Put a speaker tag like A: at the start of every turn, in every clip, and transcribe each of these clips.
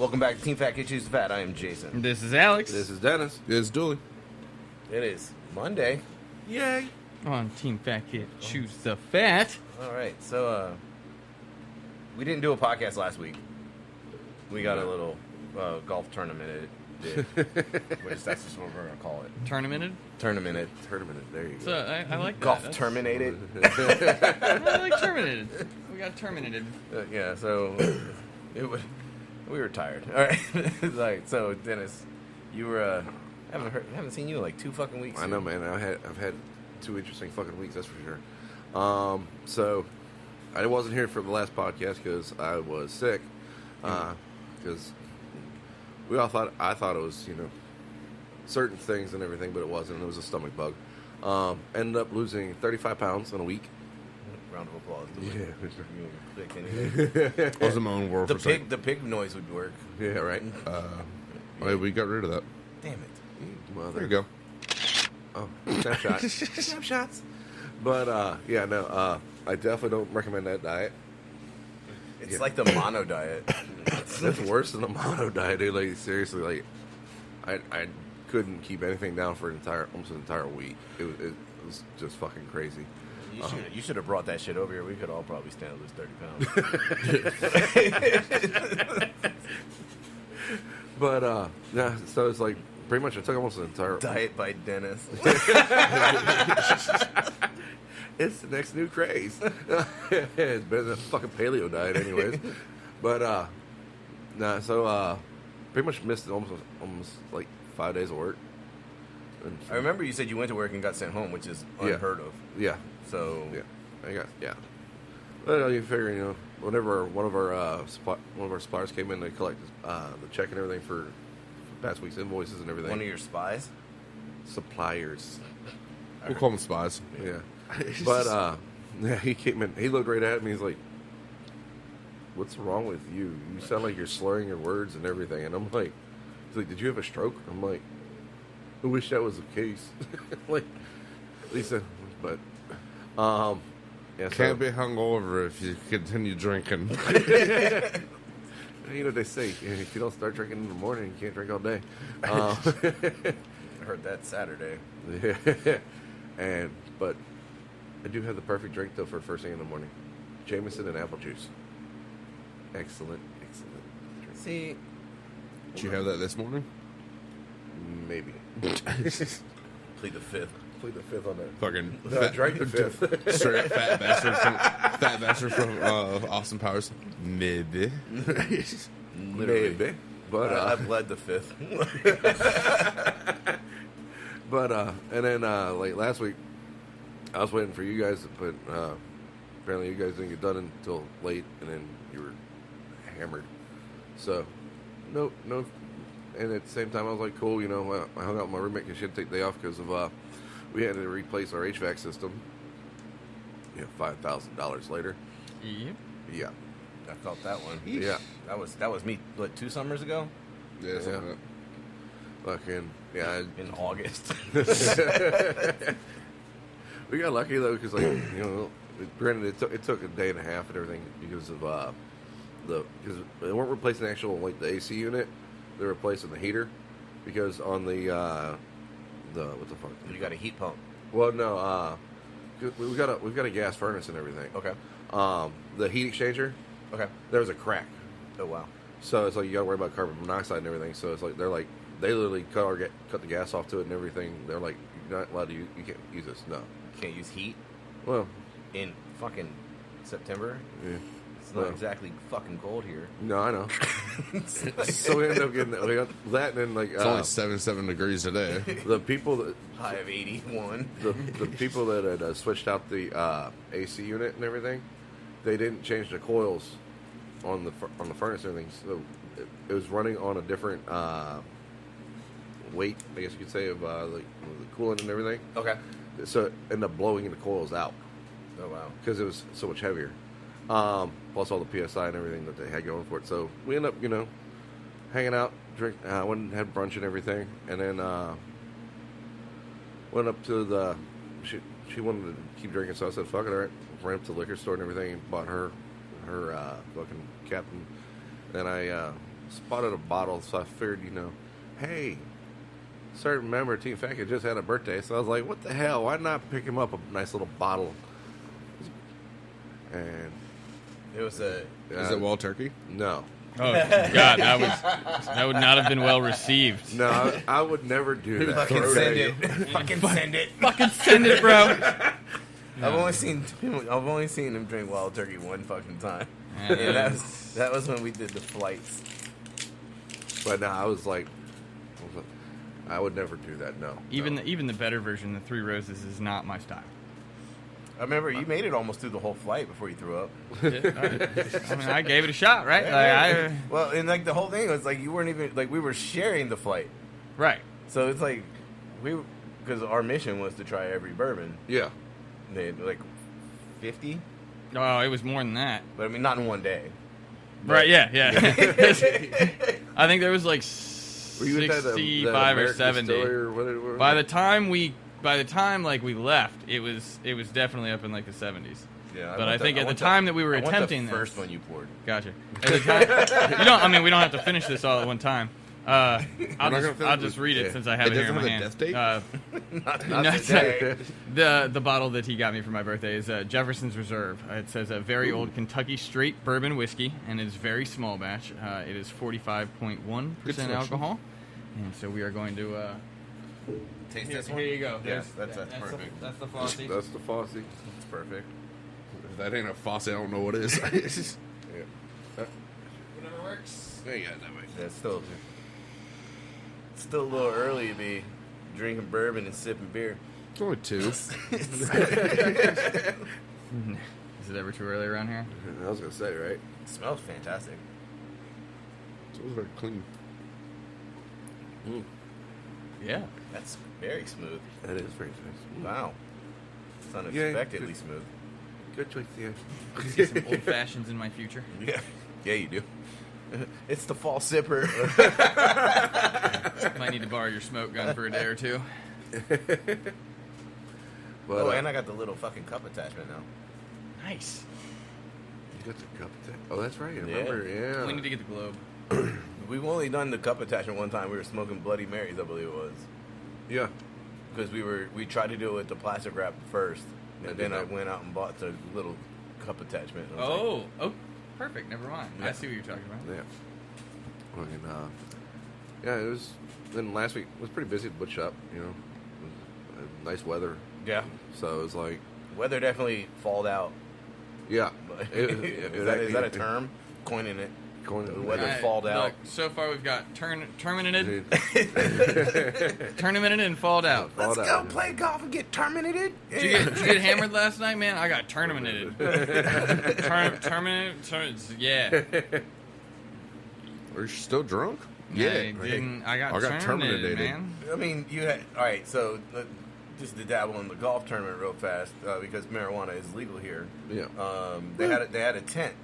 A: Welcome back to Team Fat Kid Choose the Fat. I am Jason.
B: This is Alex.
C: This is Dennis.
D: This is Dooley.
A: It is Monday.
C: Yay!
B: On Team Fat Kid Choose the Fat.
A: All right, so we didn't do a podcast last week. We got a little golf tournament. That's just what we're gonna call it.
B: Tournamented.
A: Tournamented.
C: There you go.
B: So I like that.
A: Golf terminated.
B: I like terminated. We got terminated.
A: Yeah. So we were tired. All right. Like, so Dennis, you were haven't seen you in like 2 fucking weeks.
C: I know, man. I've had 2 interesting fucking weeks. That's for sure. So I wasn't here for the last podcast because I was sick. Because I thought it was, certain things and everything, but it wasn't. It was a stomach bug. Ended up losing 35 pounds in a week.
A: Round of applause.
C: Yeah.
D: I was in my own world for a second.
A: The pig noise would work.
C: Yeah, right.
D: We got rid of that.
A: Damn it.
C: Mother.
D: There you go.
C: Oh, snapshot. Snapshots. But, I definitely don't recommend that diet.
A: It's like the mono diet.
C: That's worse than the mono diet, dude. Like, seriously, like, I couldn't keep anything down for almost an entire week. It was just fucking crazy.
A: You should have brought that shit over here. We could all probably stand to lose 30 pounds.
C: But, yeah, so it's like, pretty much I took almost an entire...
A: Diet by Dennis.
C: It's the next new craze. It's better than a fucking paleo diet anyways. But, so pretty much missed almost like 5 days of work. And
A: I remember you said you went to work and got sent home, which is unheard of.
C: Yeah.
A: So
C: Yeah. Well, you figure, whenever one of our suppliers came in to collect the check and everything for past week's invoices and everything.
A: One of your spies?
C: Suppliers.
D: We'll call them spies.
C: Yeah. But he came in. He looked right at me. He's like, "What's wrong with you? You sound like you're slurring your words and everything." And I'm like, "He's like, did you have a stroke?" I'm like, "I wish that was the case." Like, Lisa, but yeah.
D: Can't be hungover if you continue drinking.
C: You know what they say: if you don't start drinking in the morning, you can't drink all day.
A: I heard that Saturday.
C: Yeah. But I do have the perfect drink though for first thing in the morning: Jameson and apple juice. Excellent drink.
A: See,
D: Did you have that this morning?
C: Maybe.
A: plead the fifth.
C: Plead the fifth on that.
D: Fucking
C: I drank the fifth.
D: straight fat bastard from Austin Powers. Maybe.
A: Literally.
C: Maybe. But
A: I bled the fifth.
C: But and then like last week, I was waiting for you guys, but apparently you guys didn't get done until late, and then you were hammered. So no. And at the same time, I was like, cool, I hung out with my roommate because she had to take the day off because of we had to replace our HVAC system. $5,000 later.
B: Yep.
C: Yeah.
A: I felt that one.
C: Yeah.
A: That was me, 2 summers ago?
D: Yeah, something like
C: Fucking, yeah.
A: In August.
C: We got lucky though because granted it took a day and a half and everything because of because they weren't replacing the actual the AC unit, they're replacing the heater because on the what the fuck?
A: You got a heat pump.
C: Well, no, we've got a gas furnace and everything.
A: Okay.
C: The heat exchanger.
A: Okay.
C: There was a crack.
A: Oh wow.
C: So it's like you got to worry about carbon monoxide and everything. So it's like they literally cut the gas off to it and everything. They're like, you're not allowed to you can't use this. No.
A: Can't use heat
C: Well,
A: in fucking September.
C: yeah.
A: It's not exactly fucking cold here.
C: No, I know. So we ended up getting that, and then
D: it's only 77 degrees today.
C: the people that
A: High of 81.
C: the people that had switched out the AC unit and everything, they didn't change the coils on the furnace and everything. So it was running on a different weight, I guess you could say, of the coolant and everything.
A: Okay.
C: So it ended up blowing the coils out.
A: Oh wow.
C: Because it was so much heavier. Plus all the PSI and everything that they had going for it. So we ended up, hanging out, went and had brunch and everything, and then went up to the. She wanted to keep drinking, so I said, "Fuck it, all right." Ran up to the liquor store and everything, and bought her fucking Captain. Then I spotted a bottle, so I figured, hey, certain member of Team Fat just had a birthday, so I was like, what the hell? Why not pick him up a nice little bottle? And
A: It was a.
D: Is it wild turkey?
C: no.
B: Oh God, that would not have been well received.
C: No, I would never do that.
A: Fucking send it. Fucking send it.
B: Fucking send it, bro.
A: I've only seen him drink wild turkey one fucking time.
B: Yeah.
A: And that was when we did the flights.
C: But no, I was like, I would never do that. No.
B: Even
C: no.
B: the better version, the Three Roses, is not my style.
A: I remember you made it almost through the whole flight before you threw up.
B: I mean, I gave it a shot, right?
A: Well, and like the whole thing was like you weren't even like we were sharing the flight,
B: Right.
A: so it's like because our mission was to try every bourbon.
C: Yeah.
A: They had like 50,
B: Oh, it was more than that.
A: but I mean not in one day.
B: Right? Yeah. I think there was like
C: Were you at that
B: 65 or
C: American
B: 70.
C: Distillery or what it was?
B: By the time like we left, it was definitely up in like the 70s.
A: Yeah,
B: But I think at the time that we were
A: I want
B: attempting
A: the first
B: this,
A: one you poured.
B: Gotcha. At the time, we don't have to finish this all at one time. I'll just read it since I have it here in my hand.
D: It doesn't have a death date?
A: Not today.
B: The bottle that he got me for my birthday is Jefferson's Reserve. It says a very old Kentucky straight bourbon whiskey, and it is very small batch. It is 45.1% alcohol, and so we are going to
A: Taste
B: here,
A: this one.
B: here you go.
A: Yes, that's perfect.
B: That's the Fossey.
C: That's the Fossey.
A: It's perfect.
D: If that ain't a faucet, I don't know what is.
C: Yeah.
B: Whatever works.
C: There you go. That way.
A: Yeah, it's still a little early to be drinking bourbon and sipping beer.
D: It's only 2.
B: Is it ever too early around here?
C: I was gonna say, right?
A: It smells fantastic.
D: It was very clean.
B: Yeah.
A: That's very smooth.
C: That is very nice.
A: Wow. It's unexpectedly smooth.
C: Good choice, yeah.
B: See some old fashions in my future.
A: Yeah. Yeah, you do. It's the fall sipper.
B: Might need to borrow your smoke gun for a day or two.
C: But,
A: and I got the little fucking cup attachment now.
B: Nice.
C: you got the cup attack. Oh, that's right. I remember. Yeah.
B: We need to get the globe.
A: We've only done the cup attachment one time. We were smoking Bloody Marys, I believe it was.
C: Yeah.
A: Because we tried to do it with the plastic wrap first, and then I went out and bought the little cup attachment. I was
B: Oh, perfect. Never mind.
A: Yeah.
B: I see what you're talking about.
C: Yeah. Fucking, yeah, it was. Then last week was pretty busy at the wood shop. You know, it was, nice weather.
A: yeah,
C: So it was like,
A: weather definitely falled out.
C: yeah.
A: Is that a term? Coining it. The weather
B: Alright,
A: falled out.
B: Look, so far we've got terminated,
C: Dude,
B: tournamented, and falled out.
C: Falled
A: Let's
C: out,
A: go play golf and get terminated.
B: Did you get hammered last night, man? I got tournamented. Yeah.
D: Are you still drunk?
B: I didn't. I got terminated, man.
A: I mean, you had all right. So just to dabble in the golf tournament real fast because marijuana is legal here.
C: Yeah.
A: They had a tent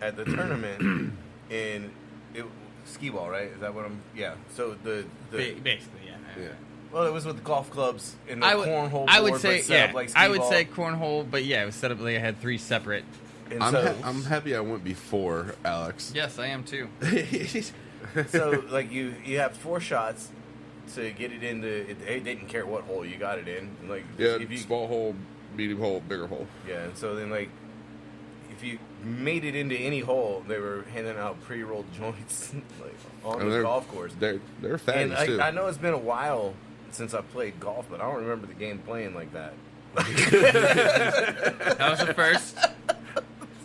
A: at the tournament in skee ball, right? Is that what I'm? Yeah. So the
B: Basically, yeah.
C: Yeah.
A: well, it was with the golf clubs and the cornhole board.
B: I would say,
A: but set up like skee
B: I would
A: ball.
B: say cornhole, but yeah, it was set up like I had 3 separate.
A: And
D: I'm happy I went before Alex.
B: Yes, I am too.
A: So like you have 4 shots to get it in they didn't care what hole you got it in. Like
D: Yeah,
A: if you,
D: small hole, medium hole, bigger hole.
A: yeah. And so then like if you made it into any hole, they were handing out pre-rolled joints like on
D: And
A: the
D: they're-
A: golf course.
D: They're
A: And
D: fatties too.
A: I know it's been a while since I played golf, but I don't remember the game playing like that.
B: That was the first.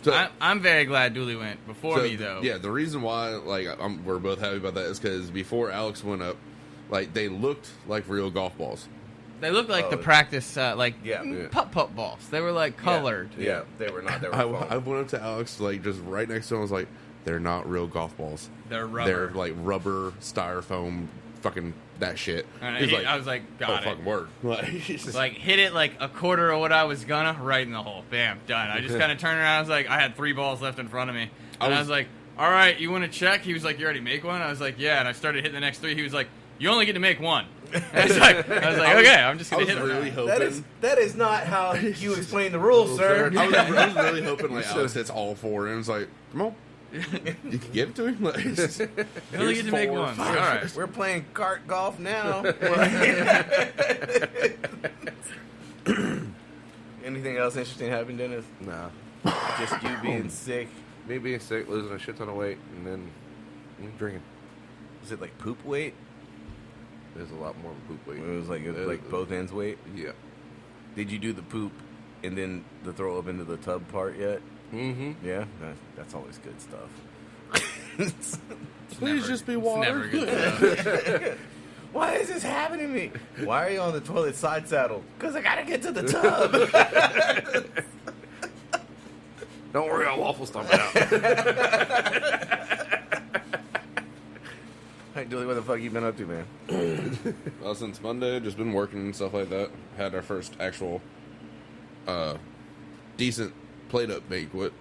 D: So-
B: I'm very glad Dooley went before
D: So,
B: me, though.
D: Yeah, the reason why we're both happy about that is because before Alex went up, like they looked like real golf balls.
B: They looked like
A: Oh,
B: the practice,
A: yeah.
B: putt balls. They were like colored.
A: Yeah, they were not. They were
D: I
A: foam.
D: went up to Alex like just right next to him. I was like, "They're not real golf balls.
B: They're rubber.
D: They're like rubber, styrofoam, fucking that shit."
B: And
D: He's
B: I was like,
D: "Oh,
B: got it.
D: fucking word!"
B: Like hit it like a quarter of what I was gonna, right in the hole. Bam, done. I just kind of turned around. I was like, I had 3 balls left in front of me, and I was like, all right, you want to check? He was like, you already make one? I was like, yeah. And I started hitting the next 3. He was like, you only get to make 1. I was like, okay, I'm just gonna hit it.
D: really hoping.
A: That is not how you explain the rules, sir.
D: I was really hoping like Alex hits all 4, and it's like, come on, You can give it to him. Like,
B: You only get to make
A: 4 or
B: one.
A: 5.
B: All right.
A: We're playing cart golf now. Anything else interesting happened, Dennis?
C: Nah.
A: Just you being sick.
C: Me being sick, losing a shit ton of weight, and then me drinking.
A: Was it like poop weight?
C: There's a lot more than poop weight.
A: It was like both ends weight.
C: Yeah.
A: Did you do the poop and then the throw up into the tub part yet?
C: Mm-hmm.
A: Yeah, that's always good stuff.
C: Please just be
B: It's
C: water.
B: never good stuff.
A: Why is this happening to me? Why are you on the toilet side saddle? Because I gotta get to the tub.
C: Don't worry, I'll waffle stomp it out.
A: Hey, Dilly, what the fuck you been up to, man?
D: well, since Monday, just been working and stuff like that. Had our first actual decent plate-up banquet.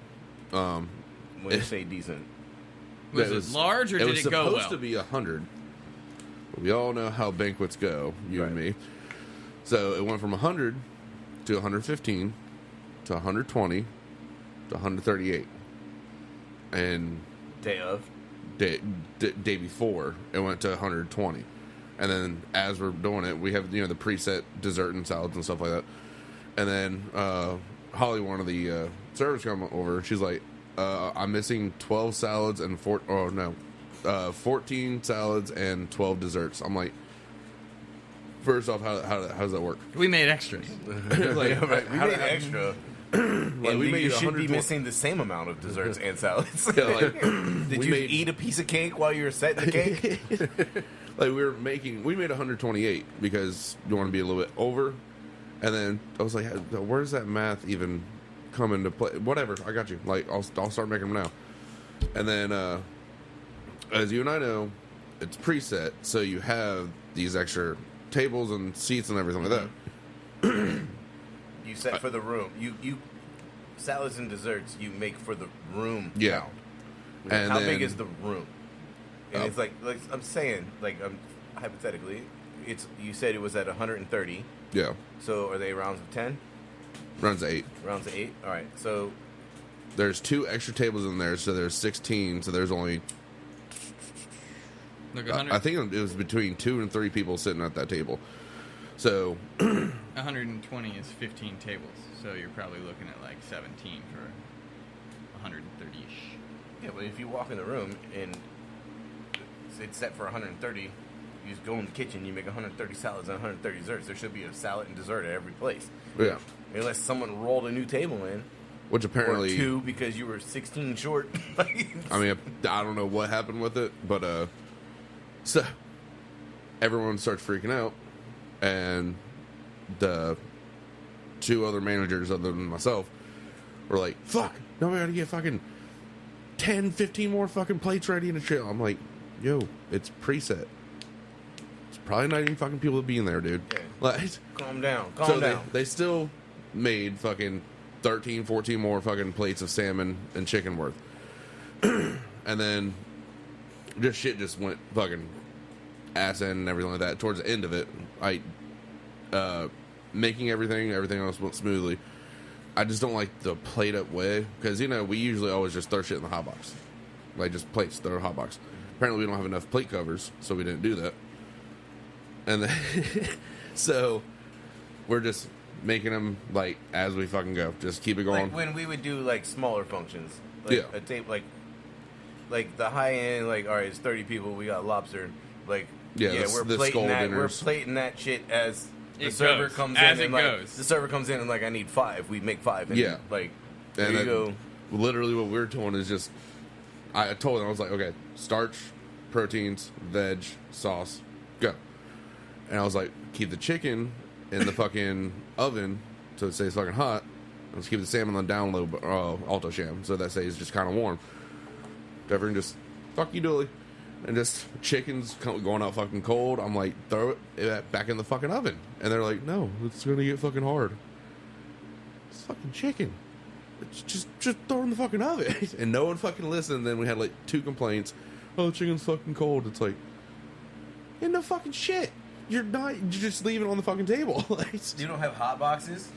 A: When you say decent.
B: Was it large or did it go
D: was
B: well?
D: supposed to be 100. But we all know how banquets go, you and me. So it went from 100 to 115 to 120 to 138. And
A: Day of.
D: day before, it went to 120. And then as we're doing it, we have, the preset dessert and salads and stuff like that. And then Holly, one of the servers, come over. She's like, I'm missing 12 salads and 14 salads and 12 desserts. I'm like, first off, how does that work?
B: We made extras.
A: Like, we made extra.
D: Like,
A: we
D: made
A: should be
D: 120
A: missing the same amount of desserts and salads.
D: Yeah, like,
A: Did
D: we
A: you
D: made-
A: eat a piece of cake while you were setting the cake?
D: Like, we made 128 because you want to be a little bit over. And then I was like, where does that math even come into play? Whatever, I got you. Like, I'll start making them now. And then, as you and I know, it's preset, so you have these extra tables and seats and everything like that.
A: You set for the room. You salads and desserts you make for the room.
D: Yeah.
A: count.
D: And
A: how
D: then-
A: big is the room? And it's like I'm saying, hypothetically, you said it was at 130.
D: Yeah,
A: So are they rounds of 10?
D: runs 8.
A: Rounds of 8? All right. So
D: There's 2 extra tables in there, so there's 16. So there's only,
B: Like 100,
D: I think it was between 2 and 3 people sitting at that table. So
B: 120 is 15 tables, so you're probably looking at like 17 for 130-ish.
A: yeah, but if you walk in the room and it's set for 130, you just go in the kitchen, you make 130 salads and 130 desserts. There should be a salad and dessert at every place.
D: yeah,
A: Unless someone rolled a new table in.
D: which apparently,
A: Or 2 because you were 16 short.
D: I mean, I don't know what happened with it, but so everyone starts freaking out, and the 2 other managers other than myself were like, "Fuck, now we gotta get fucking 10, 15 more fucking plates ready in the chill." I'm like, "Yo, it's preset. It's probably not even fucking people to be in there, dude."
A: Yeah.
D: Like,
A: Calm down.
D: so
A: Calm down.
D: they still made fucking 13, 14 more fucking plates of salmon and chicken worth. And then just shit just went fucking ass end and everything like that. Towards the end of it, making everything else went smoothly. I just don't like the plate up way because, we usually always just throw shit in the hot box. Like, just plates, throw in a hot box. Apparently we don't have enough plate covers, so we didn't do that. And then so we're just making them like as we fucking go. Just keep it going.
A: Like when we would do like smaller functions, like
D: Yeah.
A: a tape, like the high end, like all right, it's 30 people, we got lobster, like
D: Yeah,
A: we're
D: the
A: plating
D: skull
A: that,
D: dinners.
A: we're plating that shit as the
B: It
A: server
B: goes.
A: comes
B: As
A: in,
B: it
A: and like
B: goes.
A: the server comes in and like I need 5, we make 5, and
D: Yeah.
A: like there
D: And
A: you
D: then
A: go.
D: literally what we're doing is just I told them, I was like, okay, starch, proteins, veg, sauce, go. And I was like, keep the chicken in the fucking oven so it stays fucking hot. Let's keep the salmon on down low, alto sham, so that stays just kind of warm. Everyone just, fuck you, Dooley. And just chicken's going out fucking cold. I'm like, throw it back in the fucking oven. And they're like, no, it's going to get fucking hard. It's fucking chicken. It's just throw it in the fucking oven. And no one fucking listened. Then we had like 2 complaints. Oh, the chicken's fucking cold. It's like, ain't no fucking shit. You're just leave it on the fucking table.
A: You don't have hot boxes?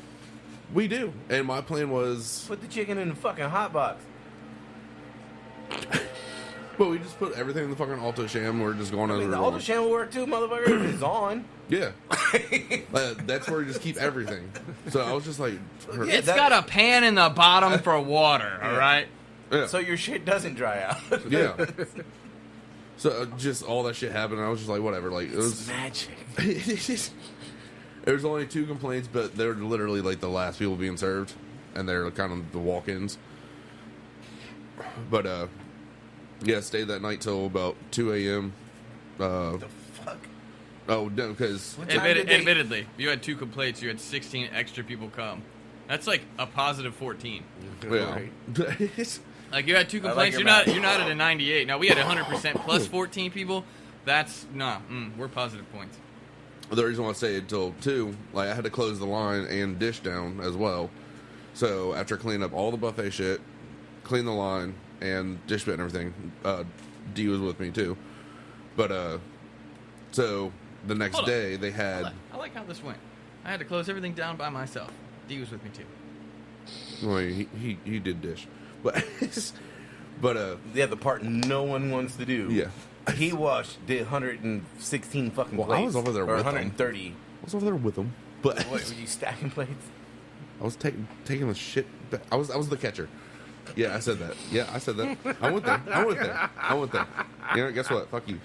D: We do. And my plan was,
A: Put the chicken in the fucking hot box.
D: But we just put everything in the fucking Alto Sham. We're just going over
A: The
D: it.
A: Alto Sham will work too, motherfucker. It's on.
D: Yeah. That's where we just keep everything. So I was just like...
B: It's got a pan in the bottom for water, all right?
D: Yeah.
A: So your shit doesn't dry out.
D: Yeah. So just all that shit happened, and I was just like, whatever. Like, it was...
A: Magic.
D: There's only 2 complaints, but they're literally like the last people being served, and they're kind of the walk-ins. But yeah, stayed that night till about 2 a.m.
A: The fuck?
D: Oh no, because
B: Admittedly, you had 2 complaints. You had 16 extra people come. That's like a positive 14.
D: yeah.
B: Like you had 2 complaints.
A: your
B: You're not at a 98. Now we had 100% plus 14 people. That's we're positive points.
D: The reason why I stayed until 2, like I had to close the line and dish down as well. So after cleaning up all the buffet shit, clean the line and dish bit and everything, D was with me too. But so the next
B: Hold on.
D: day they had.
B: I like how this went. I had to close everything down by myself. D was with me too.
D: Well, he did dish, but
A: Yeah, the part no one wants to do.
D: yeah.
A: He did 116 fucking
D: Well,
A: plates.
D: I was over there
A: or
D: with him.
A: 130.
D: I was over there with him, but
A: What, were you stacking plates?
D: I was taking the shit back. I was the catcher. Yeah, I said that. Yeah, I said that. I went there. You know, guess what? Fuck you.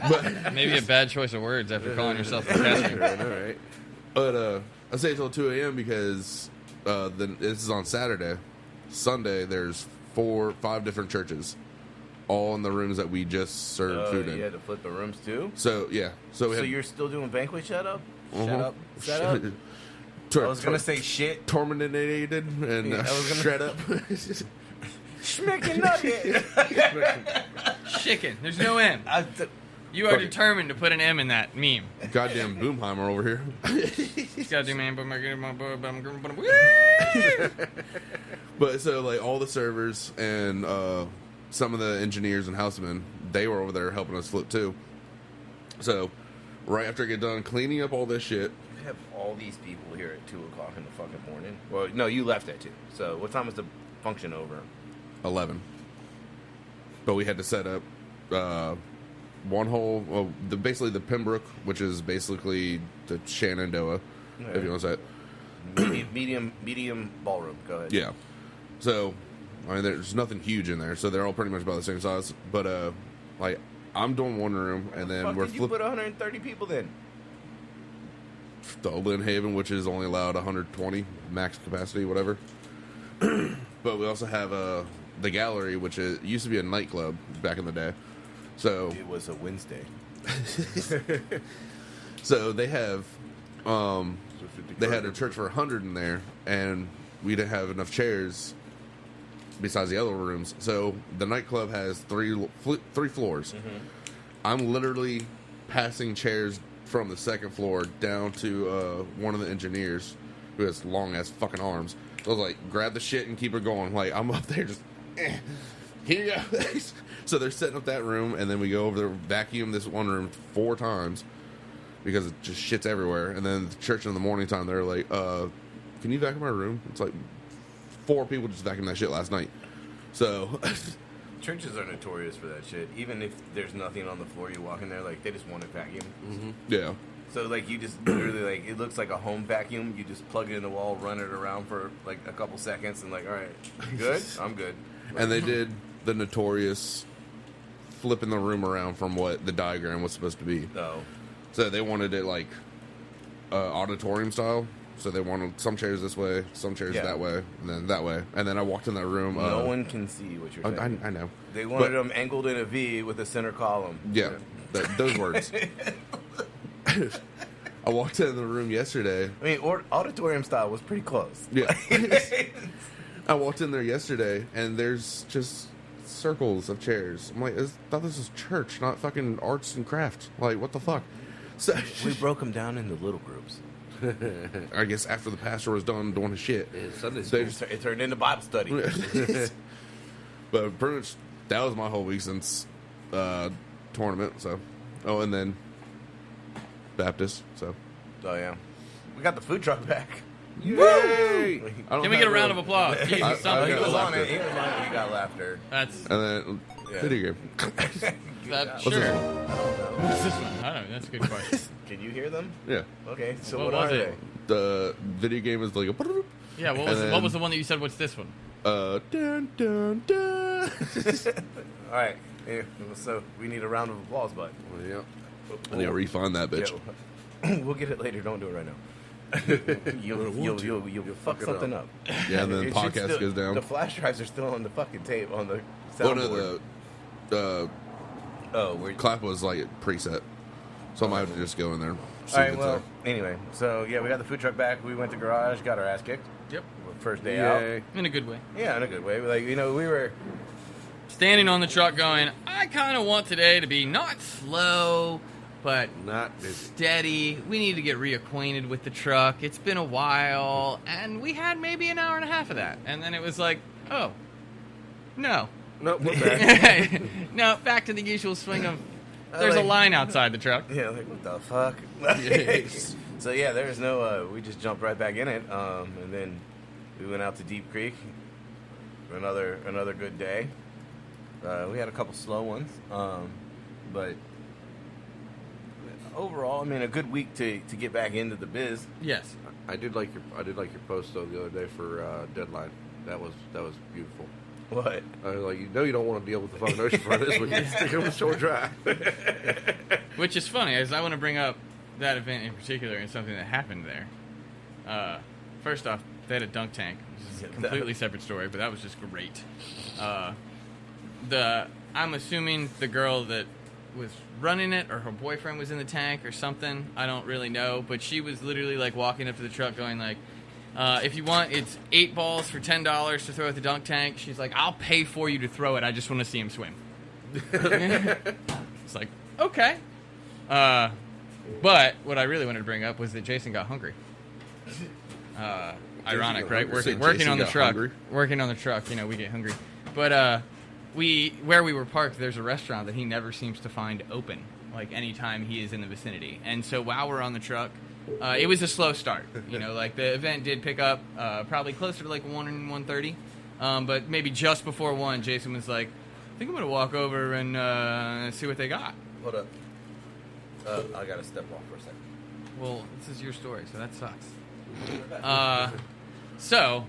D: But
B: Maybe a bad choice of words after calling yourself a catcher.
A: I know, right?
D: But I say until 2 a.m. because this is on Saturday. Sunday, there's 4-5 different churches, all in the rooms that we just served food in.
A: You had to flip the rooms too?
D: So yeah, so we
A: So
D: had,
A: you're still doing banquet shut up? Shut
D: Uh-huh.
A: up. Shut up. I was going to say shit.
D: Torminated and
A: Yeah, I was gonna-
D: shred up.
A: Schmeckin' nugget.
B: Chicken. There's no M. You are
D: Fuck it.
B: determined to put an M in that meme.
D: Goddamn Boomheimer over here.
B: He's got to do man.
D: But so like all the servers and some of the engineers and housemen, they were over there helping us flip too. So right after I get done cleaning up all this shit,
A: You have all these people here at 2 o'clock in the fucking morning. Well, no, you left at 2. So what time is the function over?
D: 11. But we had to set up one hole, well, basically the Pembroke, which is basically the Shenandoah,
A: Okay.
D: if you want to say it.
A: Medium ballroom. Go ahead.
D: Yeah. So, I mean, there's nothing huge in there, so they're all pretty much about the same size. But, like, I'm doing one room, and then
A: Fuck,
D: we're
A: did you put 130 people then?
D: the Lynn Haven, which is only allowed 120 max capacity, whatever. But we also have the gallery, which used to be a nightclub back in the day. So
A: It was a Wednesday.
D: so they have they had a church for 100 in there, and we didn't have enough chairs besides the other rooms. So the nightclub has three floors. I'm literally passing chairs from the second floor down to one of the engineers who has long ass fucking arms. So I was like, grab the shit and keep it going. Like, I'm up there just, here you go. So they're setting up that room, and then we go over there, vacuum this one room 4 times because it just shit's everywhere. And then the church in the morning time, they're like, can you vacuum my room? It's like 4 people just vacuumed that shit last night. So
A: Churches are notorious for that shit. Even if there's nothing on the floor, you walk in there, like, they just want to vacuum.
D: yeah.
A: So, like, you just literally, like, it looks like a home vacuum. You just plug it in the wall, run it around for, like, a couple seconds, and, like, all right, you good? I'm good.
D: And they did the notorious flipping the room around from what the diagram was supposed to be.
A: Oh.
D: So they wanted it like auditorium style. So they wanted some chairs this way, some chairs
A: Yeah.
D: that way, and then that way. And then I walked in that room.
A: No one can see what you're saying.
D: I know.
A: They wanted
D: But-
A: them angled in a V with a center column.
D: Yeah, those words. I walked in the room yesterday.
A: I mean, auditorium style was pretty close.
D: Yeah. I walked in there yesterday, and there's just circles of chairs. I'm like, I thought this was church, not fucking arts and crafts. Like, what the fuck? So
A: We broke them down into little groups.
D: I guess after the pastor was done doing his shit,
C: Sunday
D: they
C: school.
A: It turned into Bible study.
D: But pretty much that was my whole week since tournament. So, and then Baptist. So,
A: Oh, yeah. We got the food truck back.
C: Yay!
B: Can we get a round of applause? Jesus,
D: I
B: something.
A: He
D: got
A: was on
D: laughter.
A: it. He was on it. He got laughter.
B: That's
D: And then
A: Yeah.
D: video game.
B: that.
A: What's
B: Sure.
D: this one?
B: What's this one? I don't know. That's a good question.
A: Can you hear them?
D: Yeah.
A: Okay, so
B: What
A: what,
B: was
A: are
B: it?
D: The video game is like a.
B: Yeah. What
D: And then-
B: was the one that you said? What's this one?
D: Dun dun dun.
A: they? All right. Yeah, so we need a round of applause, bud.
C: Yeah.
D: I need to refund that bitch.
A: Yeah, we'll get it later. Don't do it right now. you'll fuck
C: it
A: something up.
D: Yeah, and then the
A: It should
D: podcast
A: still-
D: goes down.
A: The flash drives are still on the fucking tape on the
D: One
A: soundboard.
D: of the
A: we're
D: clap was like preset, so I might have to just go in there.
A: all right.
D: what's
A: Well,
D: there.
A: anyway, so yeah, we got the food truck back. We went to garage, got our ass kicked.
B: Yep.
A: First day out.
C: Yay.
B: In a good way.
A: Yeah, in a good way. Like we were.
B: Standing on the truck, going, I kind of want today to be not slow, but
C: Not busy.
B: steady. We need to get reacquainted with the truck. It's been a while, and we had maybe an hour and a half of that. And then it was like, oh, no.
C: Nope, we're back.
B: No, back to the usual swing of there's a
A: like-
B: line outside the truck.
A: Yeah, like what the fuck? So yeah, there was no. We just jumped right back in it, and then we went out to Deep Creek for another good day. We had a couple slow ones, but overall, I mean, a good week to get back into the biz.
B: Yes.
C: I did like your post though the other day for deadline. That was beautiful.
A: What?
C: I was like, you know, you don't want to deal with the fucking ocean front this weekend. Stick on the shore drive.
B: Which is funny, as I want to bring up that event in particular and something that happened there. First off, they had a dunk tank, which is a completely separate story, but that was just great. I'm assuming the girl that was running it or her boyfriend was in the tank or something. I don't really know, but she was literally like walking up to the truck going like, if you want, it's 8 balls for $10 to throw at the dunk tank. She's like, I'll pay for you to throw it. I just want to see him swim. It's like, okay. But what I really wanted to bring up was that Jason got hungry. Ironic,
C: got
B: right?
C: hungry.
B: Working
D: Jason
B: on the
D: got
B: truck.
D: hungry?
B: Working on the truck, you know, we get hungry. But where we were parked, there's a restaurant that he never seems to find open, like anytime he is in the vicinity. And so while we're on the truck, it was a slow start. You know, like the event did pick up probably closer to like 1 and 1:30, but maybe just before 1, Jason was like, I think I'm gonna walk over and see what they got.
A: Hold up. I gotta step off for a second.
B: Well, this is your story, so that sucks. So,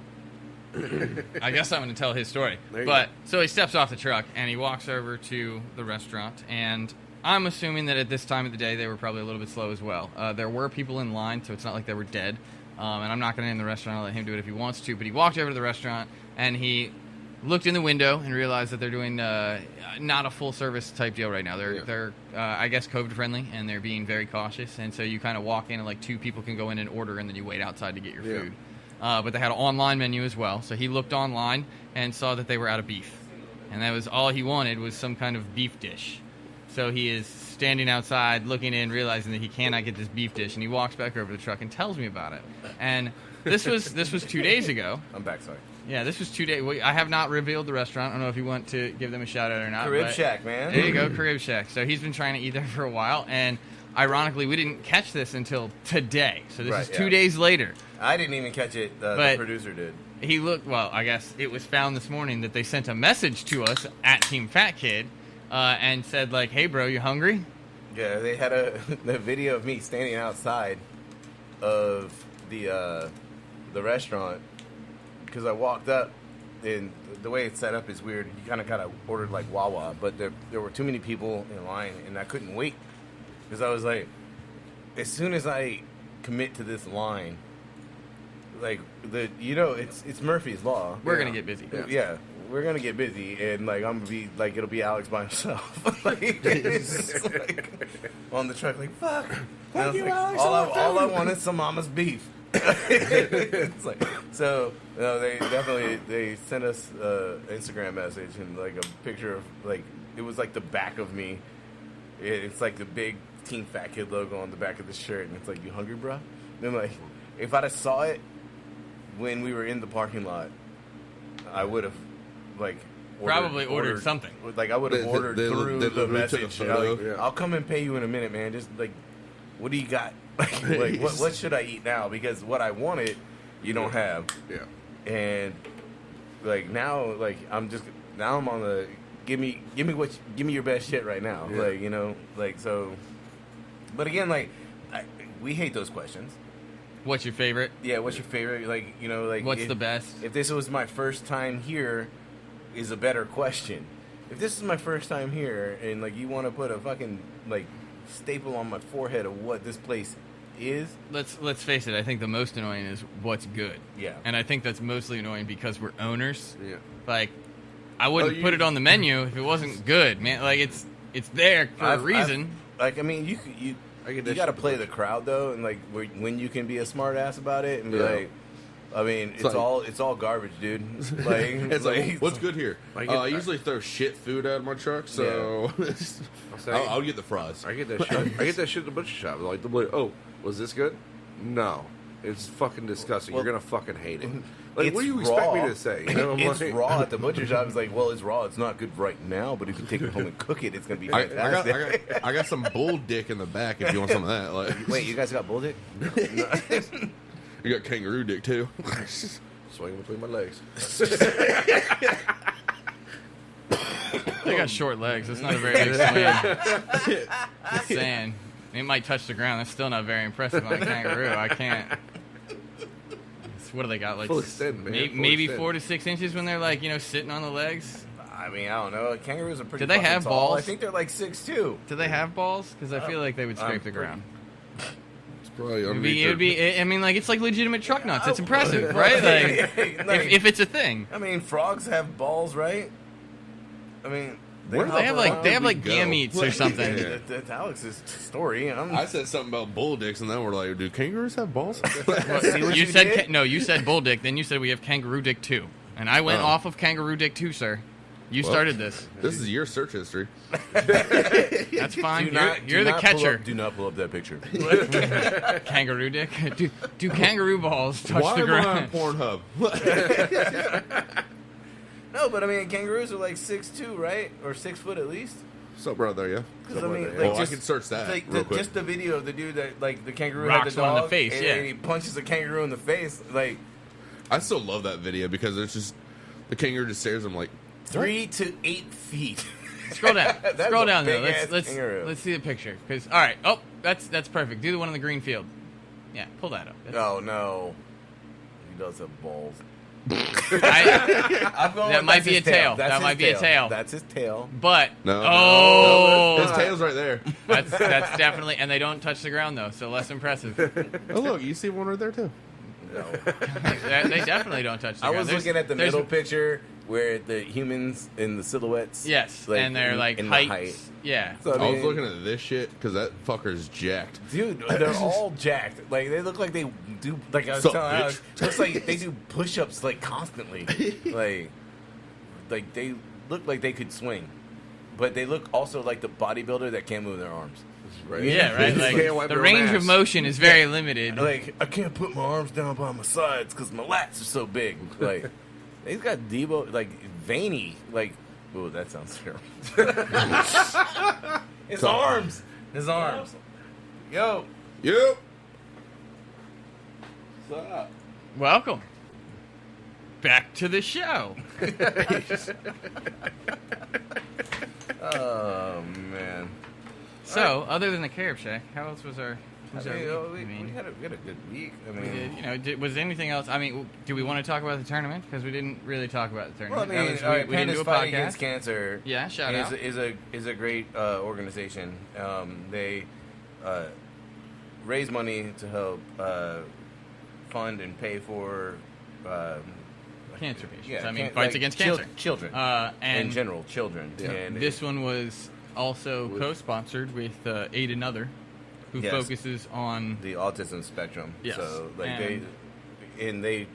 B: I guess I'm going to tell his story.
C: There you
B: But so he steps off the truck and he walks over to the restaurant, and I'm assuming that at this time of the day they were probably a little bit slow as well. There were people in line, so it's not like they were dead. And I'm not going to name the restaurant. I'll let him do it if he wants to. But he walked over to the restaurant and he looked in the window and realized that they're doing not a full service type deal right now. They're I guess COVID friendly, and they're being very cautious. And so you kind of walk in and like 2 people can go in and order, and then you wait outside to get your
C: Yeah.
B: food. But they had an online menu as well. So he looked online and saw that they were out of beef, and that was all he wanted was some kind of beef dish. So he is standing outside looking in, realizing that he cannot get this beef dish, and he walks back over to the truck and tells me about it. And this was 2 days ago.
A: I'm back. Sorry.
B: Yeah, this was 2 days. I have not revealed the restaurant. I don't know if you want to give them a shout out or not.
A: Carib
B: but
A: Shack, man.
B: There you go, Carib Shack. So he's been trying to eat there for a while, and ironically, we didn't catch this until today. So this
A: Right,
B: is 2
A: yeah.
B: days later.
A: I didn't even catch it. The
B: But-
A: producer did.
B: He looked, well, I guess it was found this morning that they sent a message to us at Team Fat Kid and said, like, hey, bro, you hungry?
A: Yeah, they had a video of me standing outside of the restaurant because I walked up, and the way it's set up is weird. You kind of ordered like Wawa, but there were too many people in line, and I couldn't wait because I was like, as soon as I commit to this line, like it's Murphy's Law.
B: We're going to get busy.
A: Yeah, we're gonna get busy, and like I'm gonna be like it'll be Alex by himself, like, it's like, on the truck, like fuck. And I was like, all I want is some mama's beef. It's like, so they sent us an Instagram message and like a picture of like it was like the back of me. It's like the big Team Fat Kid logo on the back of the shirt, and it's like, you hungry, bro? Then like if I'd have saw it when we were in the parking lot, I would have like
B: Probably ordered something.
A: Like I would have ordered
D: they
A: through
D: took
A: the
D: a
A: message.
D: photo.
A: Like,
C: Yeah.
A: I'll come and pay you in a minute, man. Just like, what do you got? Like what should I eat now? Because what I wanted you don't have.
C: Yeah.
A: And like now, like I'm on the give me your best shit right now.
C: Yeah.
A: Like, you know, like so. But again, like we hate those questions.
B: What's your favorite?
A: Yeah, what's your favorite? Like, you know, like
B: What's the best?
A: If this was my first time here, is a better question. If this is my first time here, and like you want to put a fucking like staple on my forehead of what this place is,
B: Let's face it. I think the most annoying is what's good.
A: Yeah.
B: And I think that's mostly annoying because we're owners.
C: Yeah.
B: Like, I wouldn't put it on the menu if it wasn't good, man. Like it's there for a reason.
A: Like, I mean, you got to play the crowd though, and like when you can be a smart ass about it and be like, I mean, it's all garbage, dude. Like,
D: It's like, what's good here? I usually throw shit food out of my truck, so I'll get the fries.
C: I get that shit. I get that shit at the butcher shop. Like, oh, was this good? No, it's fucking disgusting. You're gonna fucking hate it. Like, what do you expect me to say? You know, I'm
A: it's
C: like,
A: raw at the butcher shop. It's like, well, it's raw. It's not good right now, but if you take it home and cook it, it's gonna be fantastic.
D: I got some bull dick in the back if you want some of that. Like,
A: Wait, you guys got bull dick?
D: you got kangaroo dick too.
C: swinging between my legs.
B: They got short legs. That's not a very big swing. Just saying. It might touch the ground. That's still not very impressive on a kangaroo. I can't. What do they got? Like
C: Full extend, man.
B: maybe
C: Full extend.
B: 4 to 6 inches when they're like, you know, sitting on the legs.
A: I mean, I don't know. Kangaroos are pretty.
B: Do they
A: fucking
B: have
A: tall.
B: balls?
A: I think they're like 6'2".
B: Do they have balls? Because I feel like they would scrape the
A: pretty-
B: ground.
D: It's probably
B: It'd be. I mean, like it's like legitimate truck nuts. It's impressive, right? Like, if it's a thing.
A: I mean, frogs have balls, right? I mean,
B: They have like
D: go?
B: gametes or something.
A: That's Alex's story.
D: I said something about bull dicks, and then we're like, do kangaroos have balls?
A: See what
B: You
A: did?
B: said no. You said bull dick. Then you said we have kangaroo dick too, and I went off of kangaroo dick too, sir. You started this.
D: This is your search history.
B: That's fine. You're the catcher.
A: Do not pull up that picture.
B: Kangaroo dick. Do kangaroo balls touch
D: Why
B: the
D: am I
B: ground?
D: on Pornhub?
A: No, but I mean, kangaroos are like 6'2", right? Or 6 foot at least.
D: What's up, brother? Yeah.
A: Because I mean,
D: Well, I can search that real quick.
A: Just the video of the dude that like the kangaroo
B: Rocks
A: had the
B: one
A: dog
B: in the face,
A: and
B: yeah.
A: he punches the kangaroo in the face. Like
D: I still love that video because it's just the kangaroo just stares at him like
A: 3 to 8 feet.
B: Scroll down.
A: That's
B: Scroll
A: a
B: down though.
A: big-ass
B: Let's
A: kangaroo.
B: see the picture. Because all right. Oh, that's perfect. Do the one in the green field. Yeah, pull that up.
A: Oh no, he does have balls.
B: That might be a tail. That might be a tail.
A: That's his tail.
B: But
D: no, his tail's right there.
B: that's definitely, and they don't touch the ground though, so less impressive.
D: Oh look, you see one right there too.
A: No.
B: They definitely don't touch the
A: I
B: ground.
A: was looking at the
B: There's-
A: middle picture where the humans in the silhouettes.
B: Yes, and they're like
A: in
B: heights.
A: the height.
B: Yeah.
A: So,
D: I was looking at this shit because that fucker's jacked.
A: Dude, they're all jacked. Like they look like they do. Like I was
D: Sup,
A: telling Alex,
D: bitch?
A: looks like they do push-ups like constantly. like they look like they could swing, but they look also like the bodybuilder that can't move their arms.
C: Right?
B: Yeah, right.
C: You can't wipe
B: Like the
C: your own
B: range of
C: ass.
B: motion is very limited.
A: Like I can't put my arms down by my sides because my lats are so big. Like he's got Debo like veiny. Like oh, that sounds terrible. His arms. Yo.
D: Yep.
A: What's up?
B: Welcome back to the show.
A: Oh man.
B: So, other than the Carib Shack, how else was our?
A: We had a good week. I
B: We
A: mean,
B: did, was there anything else? I mean, do we want to talk about the tournament? Because we didn't really talk about the
A: well, I
B: tournament.
A: mean,
B: we didn't do a
A: Fight
B: podcast.
A: Against Cancer.
B: Yeah, shout out.
A: Is a great organization. They raise money to help fund and pay for
B: Cancer patients.
A: yeah,
B: I mean,
A: can-
B: fights
A: like
B: against
A: chil-
B: cancer.
A: children
B: And
A: in general, children.
C: Yeah.
A: And
B: this one was also co-sponsored with Aid Another, who
A: Yes.
B: focuses on
A: the autism spectrum.
B: Yes.
A: So like
B: And-
A: they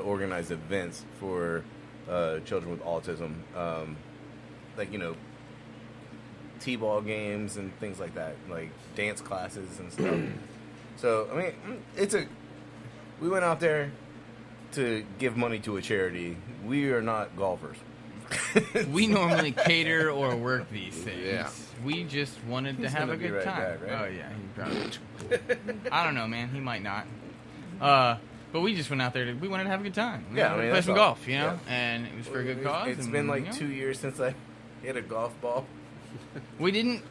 A: organize events for children with autism, like t-ball games and things like that, like dance classes and stuff. So I mean, we went out there to give money to a charity. We are not golfers.
B: we normally cater or work these things.
C: Yeah.
B: We just wanted to
A: He's
B: have
A: gonna
B: a
A: be
B: good
A: right
B: time.
A: back, right?
B: Oh yeah, he probably. I don't know, man. He might not. But we just went out there. We wanted to have a good time. We
A: Yeah,
B: wanted
A: I mean,
B: to play
A: that's
B: some
A: all.
B: golf, you know, and it was for a good cause.
A: It's
B: and,
A: been like
B: you know,
A: 2 years since I hit a golf ball.
B: We didn't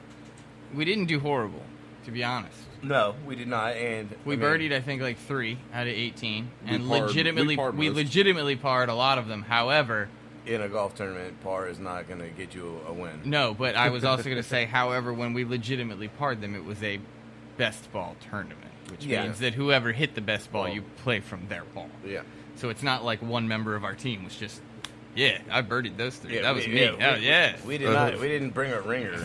B: do horrible, to be honest.
A: No, we did not. And
B: We birdied, I think, like 3 out of 18, and
D: we
B: legitimately parred a lot of them. However,
A: in a golf tournament, par is not going to get you a win.
B: no. But I was also going to say, however, when we legitimately parred them, it was a best ball tournament, which
A: Yeah.
B: means that whoever hit the best ball,
A: Well,
B: you play from their ball.
C: Yeah.
B: So it's not like one member of our team was just, yeah, I birdied those 3. that was
A: we-
B: me.
A: yeah,
B: Oh,
A: We did not. We didn't bring a ringer.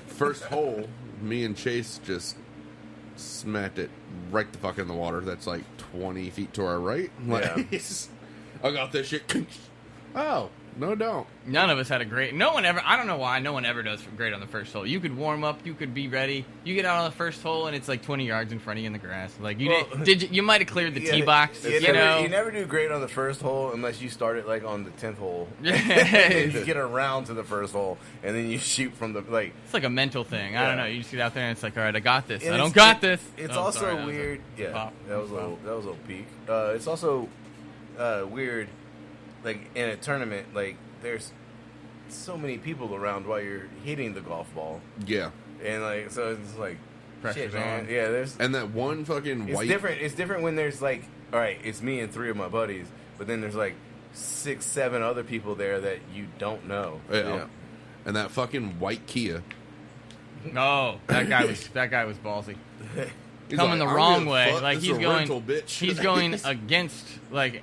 D: First hole, me and Chase just smacked it right the fuck in the water. That's like 20 feet to our right. Like, I got this shit. Oh, no, don't.
B: None of us had a great. No one ever. I don't know why. No one ever does great on the first hole. You could warm up. You could be ready. You get out on the first hole and it's like 20 yards in front of you in the grass. Like you you might have cleared the tee box. You know.
A: You never do great on the first hole unless you start it like on the 10th hole.
B: It's
A: You get around to the first hole and then you shoot from the like.
B: like a mental thing. I don't know. You just get out there and it's like, all right, I got this.
A: And
B: I don't
A: it's-
B: got this.
A: It's
B: Oh,
A: also
B: sorry, that was a
A: weird. Yeah,
B: pop.
A: that was a little peak. It's also weird, like in a tournament, like there's so many people around while you're hitting the golf ball,
D: Yeah.
A: and like so it's like
B: Pressure's
A: shit, man.
B: on.
A: Yeah, there's.
D: And that one fucking
A: It's
D: white.
A: different. It's different when there's like, all right, it's me and 3 of my buddies, but then there's like 6, 7 other people there that you don't know.
D: Yeah. And that fucking white Kia.
B: No, that guy was ballsy.
D: He's
B: Coming
D: like,
B: the
D: "I don't
B: wrong
D: give a
B: way.
D: fuck.
B: Like
D: This
B: he's
D: is a
B: going,
D: rental, bitch."
B: he's going against. Like,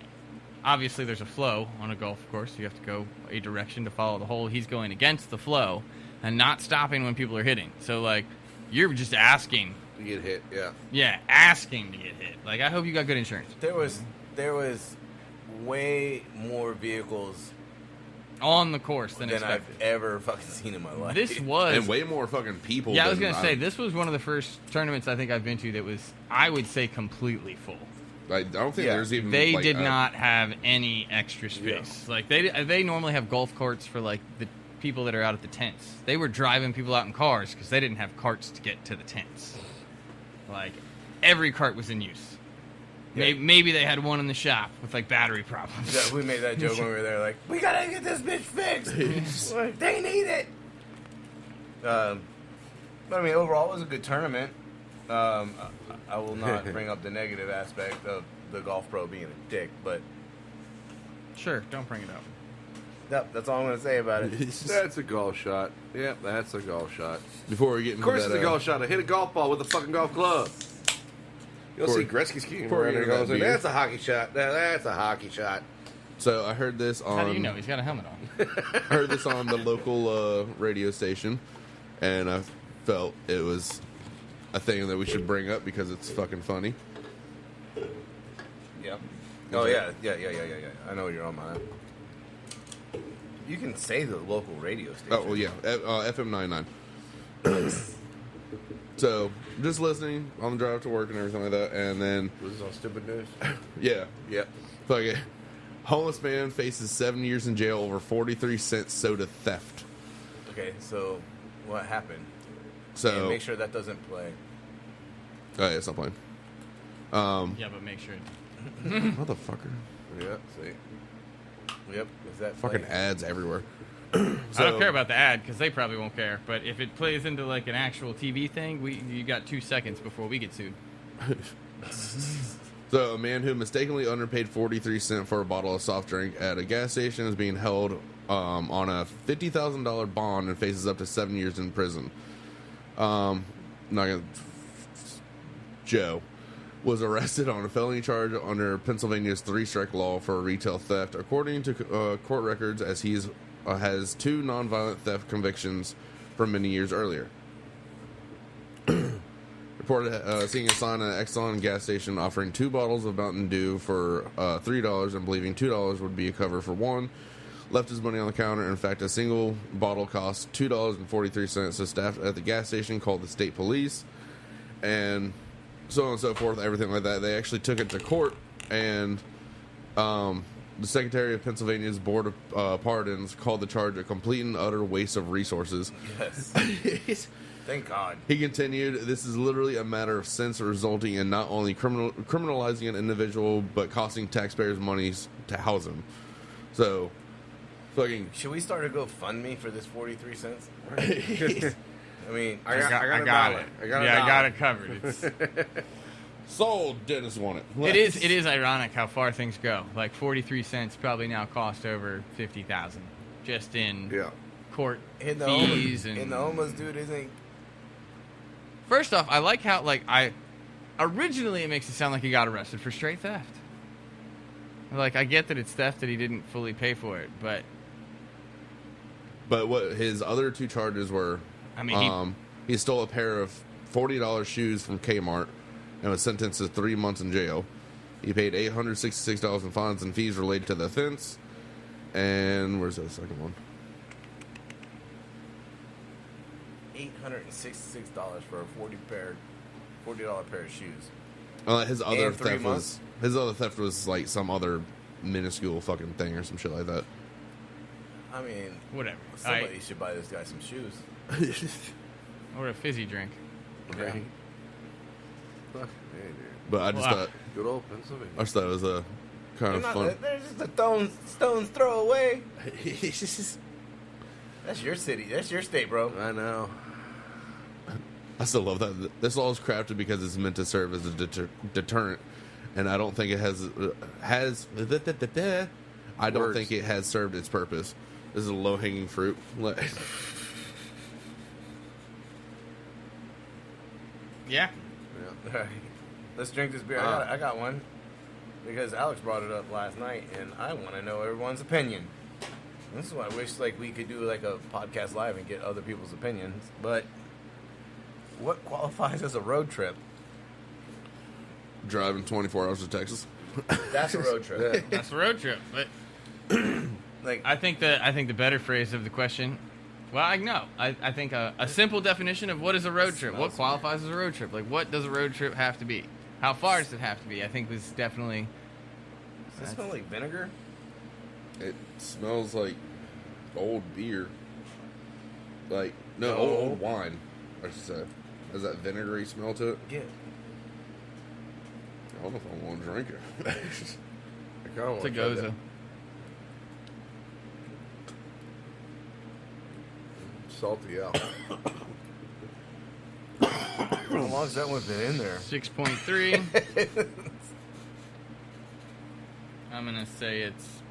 B: obviously there's a flow on a golf course. You have to go a direction to follow the hole. He's going against the flow and not stopping when people are hitting. So like, you're just asking.
C: You get hit, yeah.
B: Yeah, asking to get hit. Like, I hope you got good insurance.
A: There was way more vehicles
B: On the course than
A: than I've
B: expected.
A: ever fucking seen in my life.
B: This was.
D: And way more fucking people.
B: Yeah, I was
D: than
B: going to say, this was one of the first tournaments I think I've been to that was, I would say, completely full.
D: I don't think
A: Yeah.
D: there's even.
B: They
D: like,
B: did not have any extra space. Like, they normally have golf carts for, like, the people that are out at the tents. They were driving people out in cars because they didn't have carts to get to the tents. Like, every cart was in use.
A: Yeah.
B: Maybe they had one in the shop with, like, battery problems.
A: Yeah, we made that joke when we were there, like, we gotta get this bitch fixed. Like, they need it. But I mean, overall, it was a good tournament. I will not bring up the negative aspect of the golf pro being a dick, but
B: Sure, don't bring it up.
A: that's all I'm gonna say about it.
C: That's a golf shot. Yep, that's a golf shot.
D: Before we get
C: Of
D: into
C: course
D: that,
C: it's a golf shot. I hit a golf ball with a fucking golf club. You'll
D: Poor-
C: see Gretzky skiing
D: poor
C: around there
D: you
C: goes,
D: got beer.
C: that's a hockey shot. That's a hockey shot.
D: So I heard this on.
B: How do you know? He's got a helmet on.
D: I heard this on the local radio station, and I felt it was a thing that we should bring up because it's fucking funny.
A: Yep. Oh yeah. I know you're on mine. You can say the local radio station.
D: Oh well, yeah, FM 99. So just listening on the drive to work and everything like that, and then
C: Was this on stupid news?
D: yeah,
C: Yep.
D: fuck it. Homeless man faces 7 years in jail over 43-cent soda theft.
A: Okay, so what happened?
D: So
A: And make sure that doesn't play.
D: oh yeah, stop playing.
B: Yeah, but make sure.
D: Motherfucker,
A: Yep. See. Yep. Is that
D: fucking
A: playing?
D: ads everywhere.
B: I don't care about the ad because they probably won't care. But if it plays into like an actual TV thing, you got 2 seconds before we get sued.
D: So, a man who mistakenly underpaid 43 cents for a bottle of soft drink at a gas station is being held on a $50,000 bond and faces up to 7 years in prison. Not gonna. Joe was arrested on a felony charge under Pennsylvania's 3-strike law for retail theft, according to court records, as he's has 2 nonviolent theft convictions from many years earlier. Reported seeing a sign at an Exxon gas station offering 2 bottles of Mountain Dew for $3 and believing $2 would be a cover for one. Left his money on the counter. In fact, a single bottle cost $2.43. So staff at the gas station called the state police, and so on and so forth, everything like that. They actually took it to court, and the Secretary of Pennsylvania's Board of Pardons called the charge a complete and utter waste of resources.
A: Yes. Thank God.
D: He continued, "This is literally a matter of sense, resulting in not only criminalizing an individual, but costing taxpayers monies to house him." So, fucking.
A: Should we start a GoFundMe for this 43 cents? I mean,
B: I got it. I got it covered. It's,
D: Sold. Dennis won it.
B: it is ironic how far things go. Like 43 cents probably now cost over 50,000 just in court fees
A: and the homeless dude isn't.
B: First off, I like how originally it makes it sound like he got arrested for straight theft. Like, I get that it's theft that he didn't fully pay for it, but
D: what his other two charges were,
B: I mean,
D: he stole a pair of $40 shoes from Kmart and was sentenced to 3 months in jail. He paid $866 in fines and fees related to the offense. And where's the second one?
A: $866 for a $40 pair of shoes.
D: His other theft was like some other minuscule fucking thing or some shit like that.
A: I mean,
B: whatever.
A: Somebody should buy this guy some shoes.
B: Or a fizzy drink.
A: Yeah.
D: But I just thought,
C: Good old Pennsylvania.
D: I just thought it was a kind of fun.
A: They're just a stone's throw away. That's your city. That's your state, bro.
C: I know.
D: I still love that. This law is crafted because it's meant to serve as a deterrent, and I don't think it has. I don't think it has served its purpose. This is a low hanging fruit.
B: Yeah.
A: All right. Let's drink this beer. I got one because Alex brought it up last night, and I want to know everyone's opinion. This is why I wish we could do a podcast live and get other people's opinions. But what qualifies as a road trip?
D: Driving 24 hours to Texas.
A: That's a road trip.
B: That's a road trip. But I think the better phrase of the question. Well, I think a simple definition of what is a road trip. What qualifies as a road trip? Like, what does a road trip have to be? How far does it have to be? I think was definitely.
A: Does it smell like vinegar?
D: It smells like old beer. Old wine, I should say. Has that vinegary smell to it?
A: Yeah.
D: I don't know if I want to drink it.
C: I kind of want
B: To Goza.
C: Salty out.
A: How long has that one been in there?
B: 6.3. I'm gonna say it's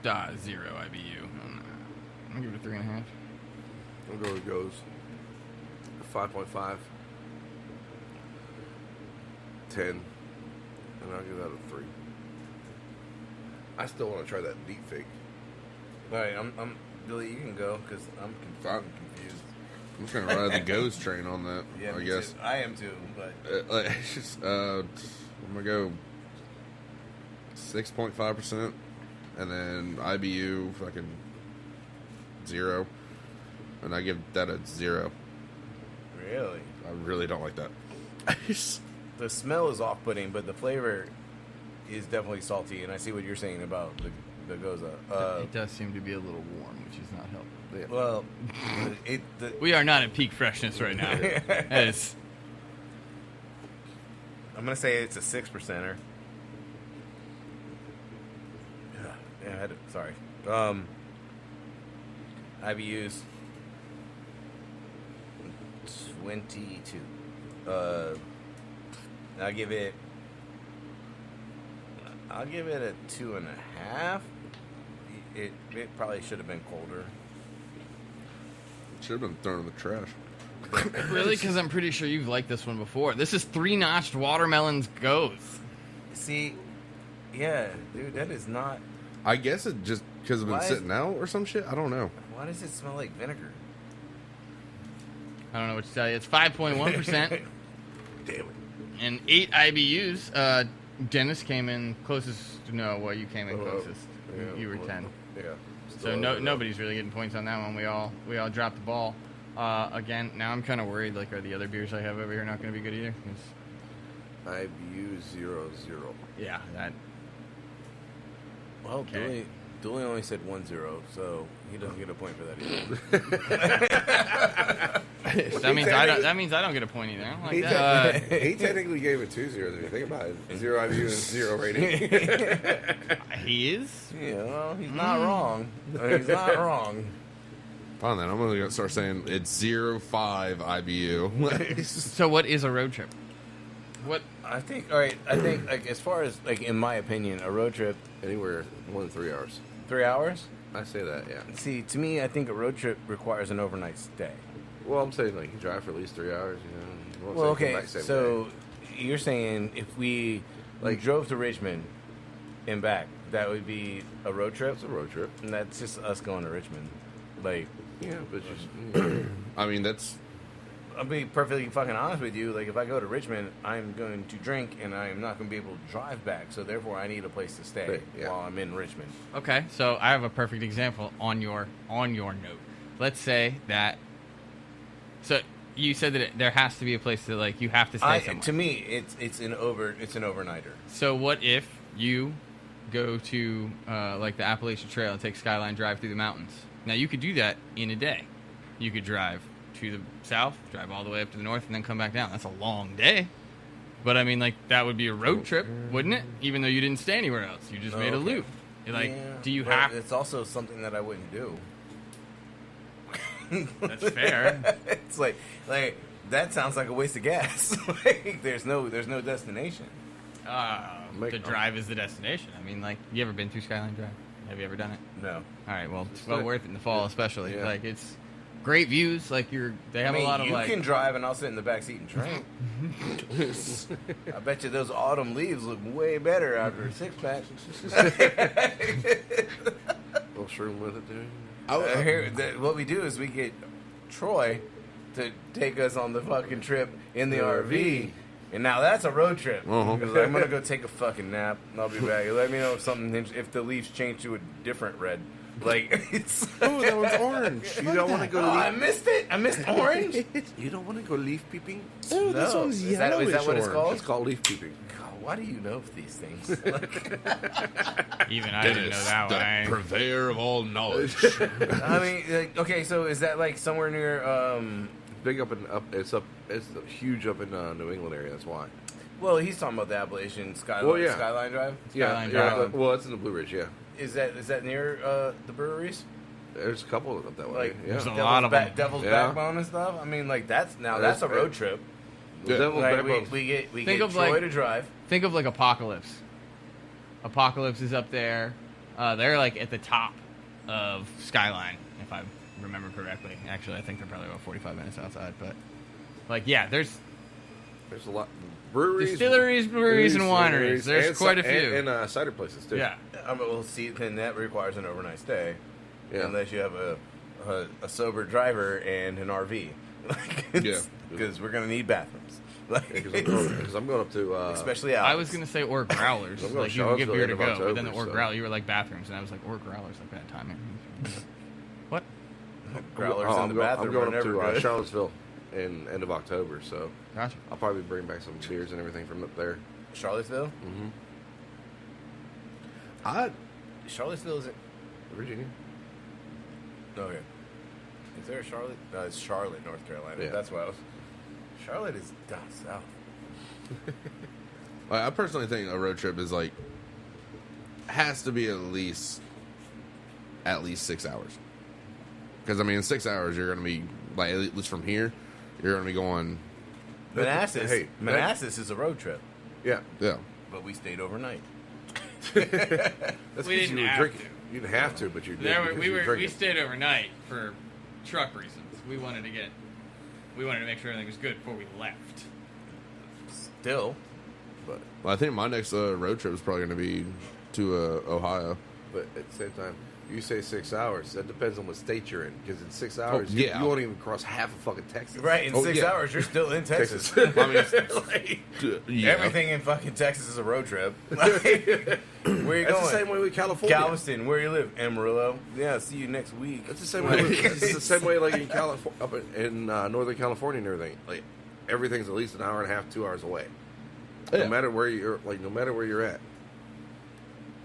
B: 0 IBU. I'm gonna give it a 3.5.
C: I'll go with goes 5.5, 10, and I'll give that a 3. I still want to try that deep fake.
A: All right, I'm Billy. You can go because I'm confused.
D: I'm trying to ride the Ghost train on that.
A: Yeah,
D: I guess.
A: Too. I am too, but
D: I'm gonna go 6.5%, and then IBU fucking 0, and I give that a 0.
A: Really,
D: I really don't like that.
A: the smell is off-putting, but the flavor is definitely salty. And I see what you're saying about the Goza.
B: It does seem to be a little warm, which is not helpful.
C: Yeah.
A: Well,
B: We are not at peak freshness right now. As
A: I'm gonna say it's a 6%er. Yeah, sorry. IBUs 22. I'll give it a 2.5. It probably should have been colder.
D: Should have been thrown in the trash.
B: really, because I'm pretty sure you've liked this one before. This is 3-notched watermelons goes.
A: See, yeah, dude, that is not.
D: I guess it just because it's been sitting out or some shit. I don't know.
A: Why does it smell like vinegar?
B: I don't know what to tell you. It's 5.1%.
A: Damn it.
B: And 8 IBUs. Dennis came in closest. No, well, you came in closest.
C: Yeah,
B: You were 10.
C: Yeah.
B: So nobody's really getting points on that one. We all dropped the ball. Again, now I'm kind of worried. Like, are the other beers I have over here not going to be good either?
C: IBU 0.
B: Yeah, that.
A: Well,
B: Okay.
A: Dooley only said 1-0, so he doesn't get a point for that either.
B: That means I don't get a point either. I don't like that.
C: He technically gave it 2 zeros if you think about it. 0 IBU and 0 rating.
B: He is.
A: Yeah, well, he's not wrong. He's not wrong.
D: Fine then, I'm gonna start saying it's 0.5 IBU.
B: So what is a road trip? What?
A: I think like as far as like in my opinion, a road trip
C: Anywhere more than 3 hours.
A: 3 hours.
C: I say that, yeah.
A: See, to me, I think a road trip requires an overnight stay.
C: Well, I'm saying like you drive for at least 3 hours. You won't
A: Well,
C: say come
A: okay,
C: back same
A: so
C: day.
A: you're saying if we like drove to Richmond and back, that would be a road trip,
C: It's a road trip.
A: and that's just us going to Richmond. Like,
C: Yeah, but just
D: I mean, that's
A: I'll be perfectly fucking honest with you. Like, if I go to Richmond, I'm going to drink, and I am not going to be able to drive back. So therefore, I need a place to stay
C: Yeah.
A: while I'm in Richmond.
B: Okay, so I have a perfect example on your note. Let's say that. So you said that there has to be a place that like you have to stay somewhere.
A: To me, it's an overnighter.
B: So what if you go to like the Appalachian Trail and take Skyline Drive through the mountains? Now you could do that in a day. You could drive to the south, drive all the way up to the north, and then come back down. That's a long day. But I mean, like that would be a road trip, wouldn't it? Even though you didn't stay anywhere else, you just made a loop. You're like,
A: Yeah,
B: do you
A: but
B: have?
A: It's also something that I wouldn't do.
B: That's fair.
A: It's like that sounds like a waste of gas. Like, there's no destination.
B: The drive is the destination. I mean, like, you ever been through Skyline Drive? Have you ever done it?
A: No.
B: All right, well, it's well worth it in the fall, especially.
C: Yeah.
B: Like, it's great views. Like, they have a lot of
A: you
B: like.
A: can drive and I'll sit in the back seat and drink. I bet you those autumn leaves look way better after a 6-pack.
C: little shroom with it, dude.
A: What we do is we get Troy to take us on the fucking trip in the RV. And now that's a road trip. Because I'm gonna go take a fucking nap. And I'll be back. Let me know if the leaves change to a different red. Like it's.
D: oh, that one's orange.
C: You don't want to go
A: I
C: leaf.
A: missed it. I missed orange.
C: You don't want to go leaf peeping.
D: Oh, this
A: No.
D: one's
A: Is that
D: yellowish
A: what it's
D: orange.
A: called?
C: It's called leaf peeping.
A: God, why do you know these things?
B: Even I didn't know that
D: the
B: one.
D: purveyor of all knowledge.
A: I mean, like, okay, so is that like somewhere near?
C: Big up. It's huge up in New England area. That's why.
A: Well, he's talking about the Appalachian Skyline,
C: Well, yeah.
A: Skyline Drive.
B: Skyline
C: yeah.
B: Drive.
C: Well, it's in the Blue Ridge. Yeah,
A: Is that near the breweries?
C: there's a couple up that way.
A: Like
C: yeah.
B: there's a lot of them.
A: Devil's
C: Yeah.
A: Backbone and stuff. I mean, like that's a road trip.
D: Yeah.
C: Devil's
A: Like,
C: Backbone.
A: we get
B: Think
A: Troy
B: of, like-
A: to drive.
B: Think of like Apocalypse. Apocalypse is up there. They're like at the top of Skyline, if I remember correctly. Actually, I think they're probably about 45 minutes outside. But like, yeah, there's
C: There's a lot. Breweries,
B: distilleries, breweries, and wineries. There's
C: and
B: quite a
C: ci-
B: few.
C: and cider places too.
B: Yeah.
A: We'll see. Then that requires an overnight stay,
C: Yeah.
A: unless you have a sober driver and an RV.
D: Yeah.
A: Because we're gonna need bathrooms.
C: Because I'm going up to.
A: Especially out.
B: I was gonna say or growlers.
C: I'm going
B: Like
C: to
B: you can get
C: Charlottesville
B: beer
C: end
B: to
C: of
B: go, but then the
C: October,
B: or
C: so-
B: growler, you were like bathrooms, and I was like or growlers, like bad timing. What?
A: growlers
C: I'm
A: in the
C: go-
A: bathroom
C: I'm going
A: are
C: up
A: never
C: to
A: good.
C: Charlottesville in end of October, so
B: Gotcha.
C: I'll probably bring back some beers and everything from up there.
A: Charlottesville. Charlottesville is it?
C: Virginia.
A: Okay. Is there a Charlotte? No, it's Charlotte, North Carolina.
C: Yeah.
A: That's why I was. Charlotte is down south.
D: I personally think a road trip is like has to be at least 6 hours. Because I mean, in 6 hours you're going to be like at least from here, you're going to be going.
A: Manassas.
C: Hey,
A: Manassas is a road trip,
C: Yeah,
D: Yeah.
A: but we stayed overnight.
C: that's
B: We
C: because
B: didn't
C: you were
B: have
C: drinking.
B: to.
C: You didn't have to, but you did.
B: There
C: because
B: we
C: you were
B: we
C: drinking.
B: stayed overnight for truck reasons. We wanted to make sure everything was good before we left.
A: Still,
C: But
D: Well, I think my next road trip is probably going to be to Ohio.
C: at the same time, you say 6 hours. That depends on what state you're in. Because in 6 hours,
D: yeah.
C: you won't even cross half of fucking Texas.
A: right in
D: Oh,
A: 6
D: yeah.
A: hours you're still in Texas.
C: Texas.
D: I mean,
A: Like,
D: yeah.
A: everything in fucking Texas is a road trip. Like, where you
C: That's
A: going?
C: the same way with California.
A: Galveston. Where you live? Amarillo. Yeah. See you next week.
C: It's the same way. It's the same way, like in California, up in Northern California and everything. Like everything's at least an hour and a half, 2 hours away.
D: Yeah.
C: No matter where you're, no matter where you're at.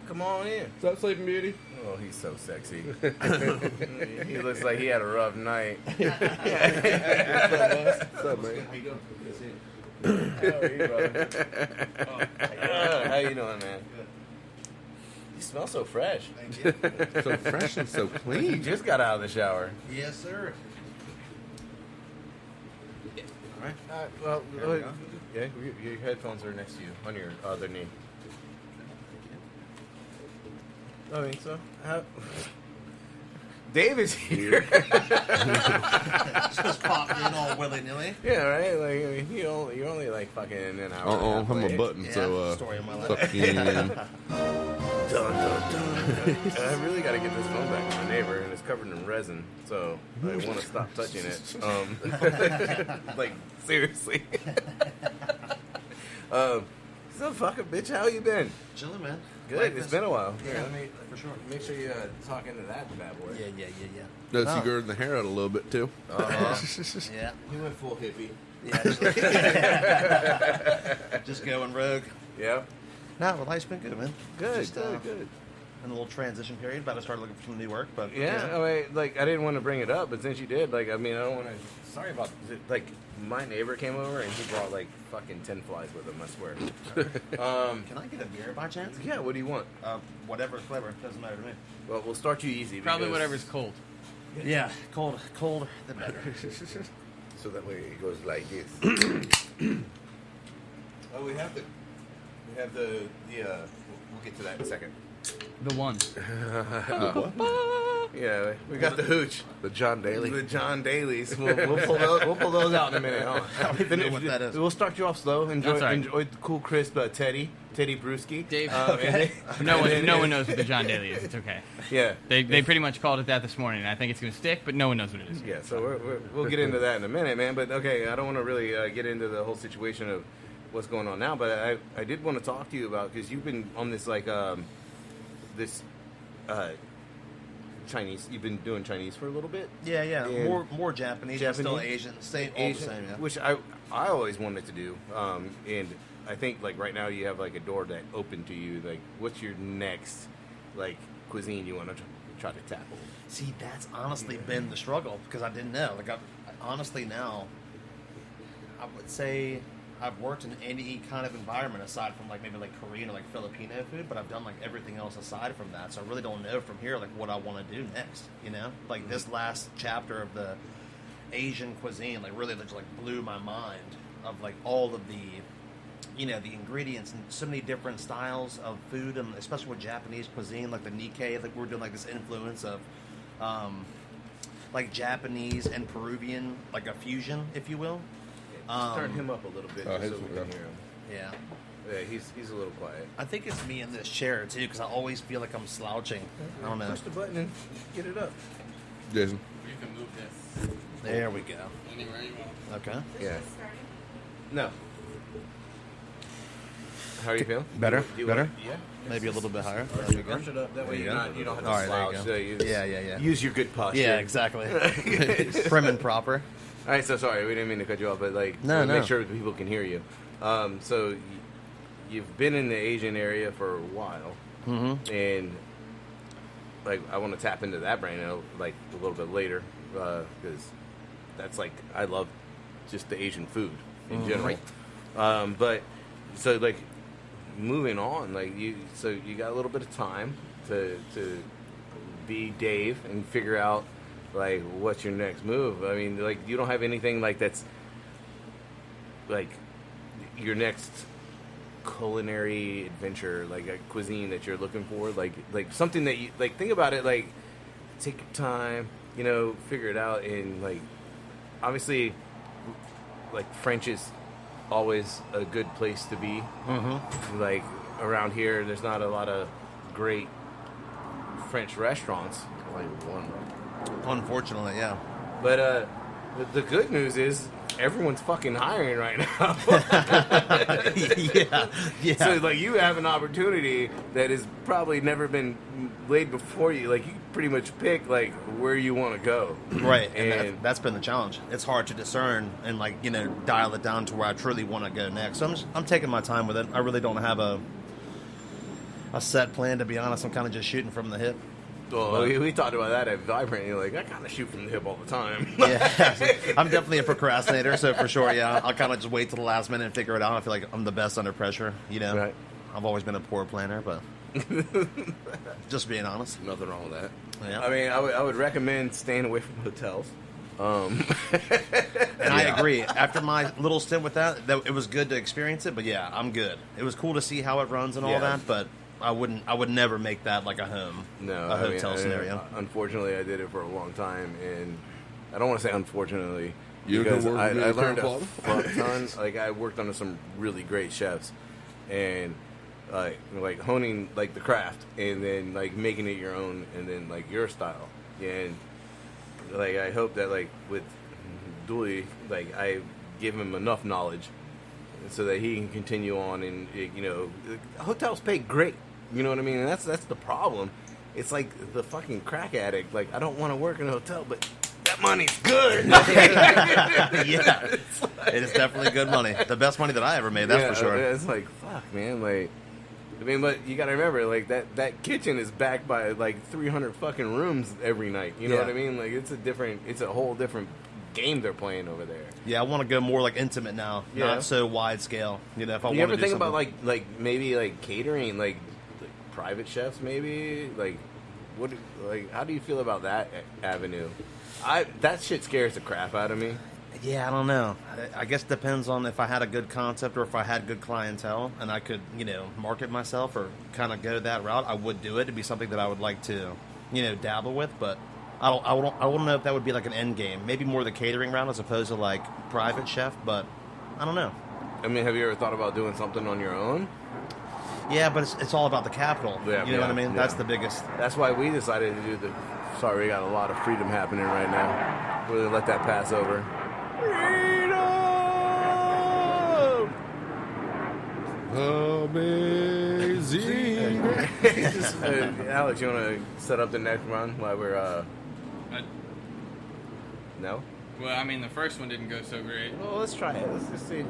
A: come on in.
D: What's up, Sleeping Beauty?
A: Oh, he's so sexy. He looks like he had a rough night.
C: What's up, man?
E: How you doing? Good to see you.
A: How are you, brother? How you doing, man? You smell so fresh.
E: Thank you.
D: So fresh and so
A: You
D: clean.
A: just got out of the shower.
E: Yes, sir. All right.
A: Well,
E: There we go.
A: yeah, your headphones are next to you on your other knee. I think so. Dave is here.
E: Just popped in all willy-nilly.
A: Yeah, right. Like, I mean, you're only like fucking an hour.
D: Uh-oh,
A: and a half
D: I'm a
A: late.
D: button,
E: Yeah,
D: so,
E: story of my life.
D: fucking...
A: Dun, dun, dun. I really got to get this phone back to my neighbor, and it's covered in resin, so I want to stop touching it. Like, seriously. So, fucking bitch, how you been?
E: Chilling, man.
A: Good.
E: Like
A: It's
E: this.
A: been a while.
E: Yeah,
A: Here, let me
E: for sure.
A: make sure you talk into that bad boy.
E: Yeah.
D: Does
E: No.
D: he gird the hair out a little bit, too?
E: Yeah.
A: He went full hippie.
E: Yeah. Just going rogue.
A: Yeah.
E: No, well, life's been good, man.
A: Good.
E: Just,
A: good.
E: In a little transition period, about to start looking for some new work, but
A: Yeah, I mean, like, I didn't want to bring it up, but since you did, like, I mean, I don't want to. Sorry about like, my neighbor came over and he brought like fucking 10 flies with him. I swear.
E: Can I get a beer by chance?
A: Yeah. What do you want?
E: Whatever flavor, doesn't matter to me.
A: Well, we'll start you easy.
B: Probably
A: because-
B: whatever's cold.
E: Yeah, cold, the better.
C: So that way it goes like this.
A: Oh, we have the. We'll get to that in a second.
B: The one.
A: Yeah, we got the hooch.
C: The John Daly.
A: The John Dailies. We'll pull those out in a minute.
E: I don't even know what that is.
A: We'll start you off slow. Enjoy
B: That's all right.
A: enjoy the cool, crisp Teddy Brewski.
B: Dave.
A: Okay.
B: No one knows what the John Daly is. It's okay.
A: Yeah.
B: They pretty much called it that this morning, and I think it's going to stick, but no one knows what it is.
A: Yeah, so we'll get into that in a minute, man. But okay, I don't want to really get into the whole situation of what's going on now. But I did want to talk to you about, because you've been on this like this Chinese. You've been doing Chinese for a little bit.
E: Yeah.
A: And
E: More Japanese,
A: Japanese?
E: still Asian, same, all the same. Yeah.
A: Which I always wanted to do, and I think like right now you have like a door that open to you. Like, what's your next like cuisine you want to try to tackle?
E: See, that's honestly been the struggle because I didn't know. Like, I honestly now, I would say I've worked in any kind of environment aside from like maybe like Korean or like Filipino food, but I've done like everything else aside from that. So I really don't know from here like what I want to do next. You know, like this last chapter of the Asian cuisine, like really just like blew my mind of like all of the, you know, the ingredients and so many different styles of food, and especially with Japanese cuisine, like the Nikkei, like we're doing like this influence of like Japanese and Peruvian, like a fusion, if you will.
A: Turn him up a little bit
D: Oh,
A: just so
D: his-
A: we can hear him.
E: Yeah.
A: Yeah, he's a little quiet.
E: I think it's me in this chair too, because I always feel like I'm slouching. I don't know.
A: Push the button and get it up.
D: Jason.
B: You can move this
E: There we go.
B: anywhere you want.
E: Okay.
A: Yeah. No. How are you feeling?
E: Better?
A: Do you
E: Better?
A: want- yeah.
E: Maybe a little bit higher. There we go.
A: Arch it up. That way
E: There you
A: you're
E: go.
A: not, you don't have to
E: All right, there you
A: slouch.
E: go.
A: So you
E: Yeah.
A: Use your good posture.
E: Yeah, exactly. Prim and proper.
A: All right, so sorry, we didn't mean to cut you off, but like,
E: No,
A: make
E: no.
A: sure that people can hear you. So you've been in the Asian area for a while, and like I want to tap into that brain like a little bit later because that's like I love just the Asian food in general. But so like moving on, like you got a little bit of time to be Dave and figure out like what's your next move. I mean, like you don't have anything like that's like your next culinary adventure, like a cuisine that you're looking for, like something that you like. Think about it, like take your time, you know, figure it out, and like obviously, like French is always a good place to be. Like around here, there's not a lot of great French restaurants.
C: Only one.
E: Unfortunately, yeah.
A: But the good news is everyone's fucking hiring right now.
E: yeah.
A: So like you have an opportunity that has probably never been laid before you. Like you pretty much pick like where you want to go.
E: Right, and
A: And-
E: that's been the challenge. It's hard to discern and like dial it down to where I truly want to go next. So I'm taking my time with it. I really don't have a set plan. To be honest, I'm kind of just shooting from the hip.
A: Well, we talked about that at Vibrant. You're like, I kind of shoot from the hip all the time.
E: Yeah, I'm definitely a procrastinator, so for sure, yeah, I'll kind of just wait till the last minute and figure it out. I feel like I'm the best under pressure, you know.
A: Right.
E: I've always been a poor planner, but just being honest.
C: Nothing wrong with that.
E: Yeah.
A: I mean, I would recommend staying away from hotels.
E: And I agree. After my little stint with that, it was good to experience it, but yeah, I'm good. It was cool to see how it runs and all
A: Yeah.
E: that, but I would never make that like a home, a hotel scenario.
A: Unfortunately, I did it for a long time, and I don't want to say unfortunately
D: You
A: because
D: can work
A: I
D: with a
A: learned a
D: curveball.
A: fuck ton. Like I worked under some really great chefs, and like honing like the craft, and then like making it your own, and then like your style. And like I hope that like with Dooley, like I give him enough knowledge so that he can continue on, and you know, hotels pay great. You know what I mean? And that's the problem. It's like the fucking crack addict. Like I don't want to work in a hotel, but that money's good.
E: Yeah, it is definitely good money. The best money that I ever made, that's for sure.
A: It's like fuck, man. Like I mean, but you gotta remember, like that kitchen is backed by like 300 fucking rooms every night. You know
E: Yeah.
A: what I mean? Like it's a whole different game they're playing over there.
E: Yeah, I want to go more like intimate now,
A: Yeah.
E: not so wide scale. You know, if I
A: Do you
E: want
A: ever
E: to do
A: think about
E: something-
A: like maybe like catering, like private chefs, maybe like how do you feel about that avenue? That shit scares the crap out of me.
E: Yeah, I don't know. I guess it depends on if I had a good concept or if I had good clientele and I could, you know, market myself or kind of go that route. I would do it. It'd be something that I would like to, you know, dabble with. But I don't know if that would be like an end game. Maybe more the catering route as opposed to like private chef. But I don't know.
A: I mean, have you ever thought about doing something on your own?
E: Yeah, but it's all about the capital.
A: Yeah,
E: you know what I
A: yeah,
E: mean?
A: yeah.
E: That's the biggest.
A: That's why we decided to do the. Sorry, we got a lot of freedom happening right now. We're gonna let that pass over. Freedom!
D: Amazing.
A: Alex, you want to set up the next run while we're no?
B: Well, I mean, the first one didn't go so great.
A: Well, let's try it. Let's just see.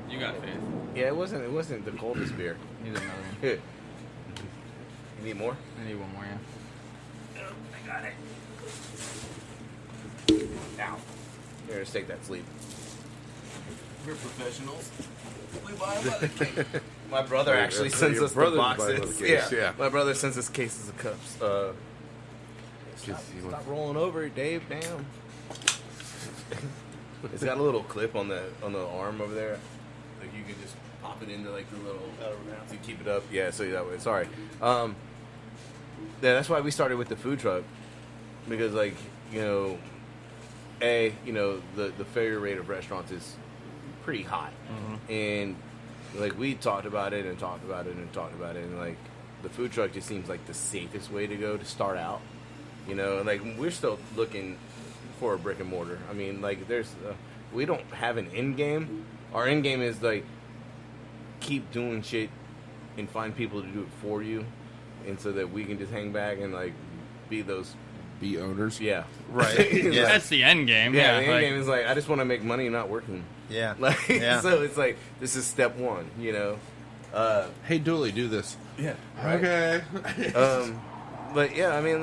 B: You got faith.
A: Yeah, it wasn't the coldest beer.
B: Need another one.
A: Here. You need more?
B: I need one more, yeah.
A: I got it. Ow. Here, just take that sleep. We're professionals. We buy them by the case. My brother actually sends
C: your
A: us the
C: brother's buying
A: boxes.
C: the case, yeah.
A: My brother sends us cases of cups. Stop
C: you want-
A: rolling over it, Dave. Damn. It's got a little clip on the arm over there. Like you can just pop it into like the little to keep it up. Yeah, so that way. Sorry. Yeah, that's why we started with the food truck, because like the failure rate of restaurants is pretty high, and like we talked about it and talked about it and talked about it, and like the food truck just seems like the safest way to go to start out. You know, like we're still looking for a brick and mortar. I mean, like there's we don't have an end game. Our end game is like keep doing shit and find people to do it for you, and so that we can just hang back and like be those.
D: Be owners.
A: Yeah,
E: Right. Yeah.
B: That's the end game.
A: Yeah,
B: Yeah,
A: the end
B: like,
A: game is like I just want to make money not working.
E: Yeah.
A: Like
E: Yeah.
A: so it's like this is step one, you know.
D: Hey, Dooley, do this.
A: Yeah.
D: Okay.
A: But yeah, I mean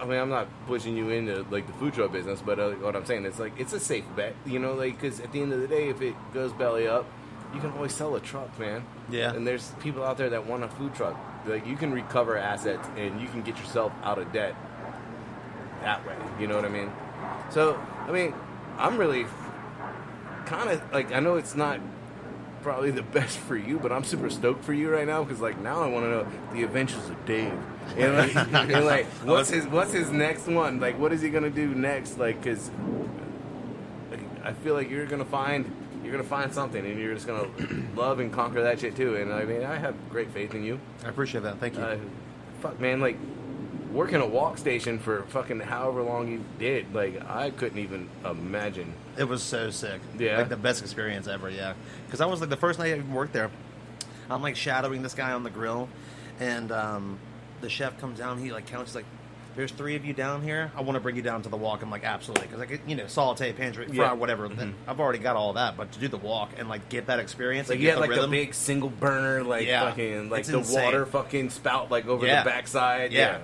A: I'm not pushing you into like the food truck business, but what I'm saying is like it's a safe bet, you know, like because at the end of the day, if it goes belly up, you can always sell a truck, man.
E: Yeah.
A: And there's people out there that want a food truck. Like you can recover assets and you can get yourself out of debt that way. You know what I mean? So I mean, I'm really kind of like I know it's not probably the best for you, but I'm super stoked for you right now because like now I want to know the adventures of Dave and like what's his next one? Like what is he gonna do next? Like because I feel like you're gonna find something and you're just gonna love and conquer that shit too. And I mean I have great faith in you.
E: I appreciate that. Thank you.
A: Fuck man, like working a walk station for fucking however long you did, like I couldn't even imagine.
E: It was so sick.
A: Yeah.
E: Like the best experience ever, yeah. Because I was like, the first night I even worked there, I'm like shadowing this guy on the grill, and the chef comes down, he like counts, he's like, there's 3 of you down here. I want to bring you down to the walk. I'm like, absolutely, because I could, saute, pantry, fry, whatever. I've already got all that, but to do the walk and like get that experience,
A: Like
E: and
A: you
E: get
A: had
E: the
A: like
E: rhythm,
A: a big single burner, like fucking like
E: It's
A: the
E: insane.
A: water fucking spout like over the backside.
E: Yeah.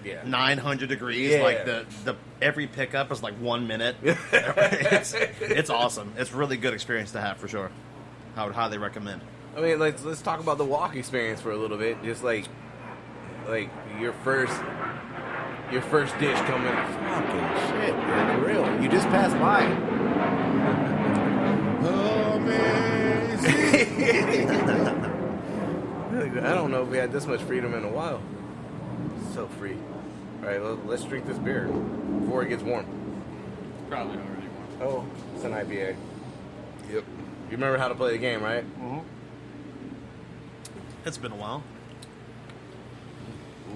A: Yeah.
E: 900 degrees.
A: Yeah.
E: Like the every pickup is like 1 minute. it's awesome. It's really good experience to have for sure. I would highly recommend.
A: I mean, let's talk about the walk experience for a little bit. Just like your first dish coming. Fucking shit, man, for real. You just passed by. I don't know if we had this much freedom in a while. So free. All right, let's drink this beer before it gets warm.
B: Probably already
A: Oh,
B: warm.
A: it's an IPA.
C: Yep.
A: You remember how to play the game, right?
E: Mm-hmm. It's been a while.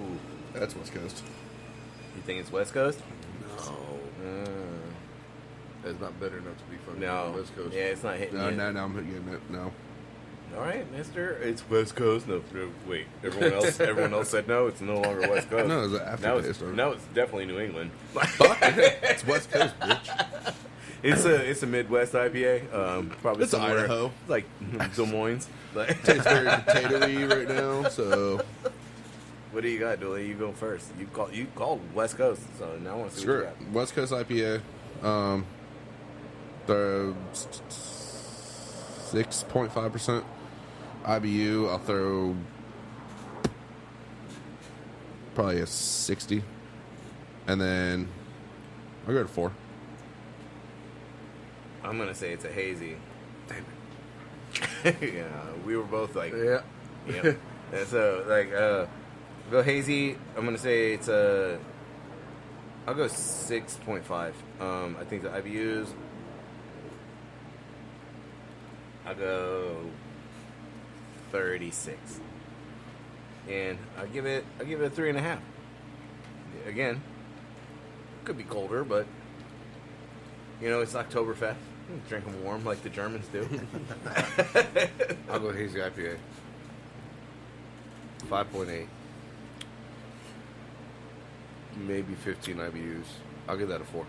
A: Ooh,
C: That's West Coast.
A: you think it's West Coast?
C: No. It's not better enough to be fucking
A: No.
C: West Coast.
A: Yeah, it's not hitting
C: No,
A: you.
C: no, I'm getting it. No.
A: All right, mister. It's West Coast. No, wait. Everyone else said no. It's no longer West Coast.
C: No, it's an aftertaste.
A: Now it's definitely New England.
C: It's West Coast, bitch.
A: It's a Midwest IPA. Probably
C: It's
A: somewhere
C: Idaho.
A: like Des Moines. Like,
C: Tastes very potato-y right now, so
A: what do you got, Dooley? You go first. You called West Coast, so now I want to see
C: screw
A: what
C: it.
A: you
C: West Coast IPA. The 6.5% IBU. I'll throw probably a 60, and then I'll go to 4.
A: got. I'm gonna say it's a hazy. Yeah, we were both like,
C: Yeah.
A: yeah. And so go hazy. I'm gonna say it's a. I'll go 6.5. I think the IBUs. I'll go 36, and I'll give it a 3.5. Again, could be colder, but it's Oktoberfest. Drink them warm like the Germans do.
C: I'll go hazy IPA. 5.8. Maybe 15 IBUs. I'll give that a 4.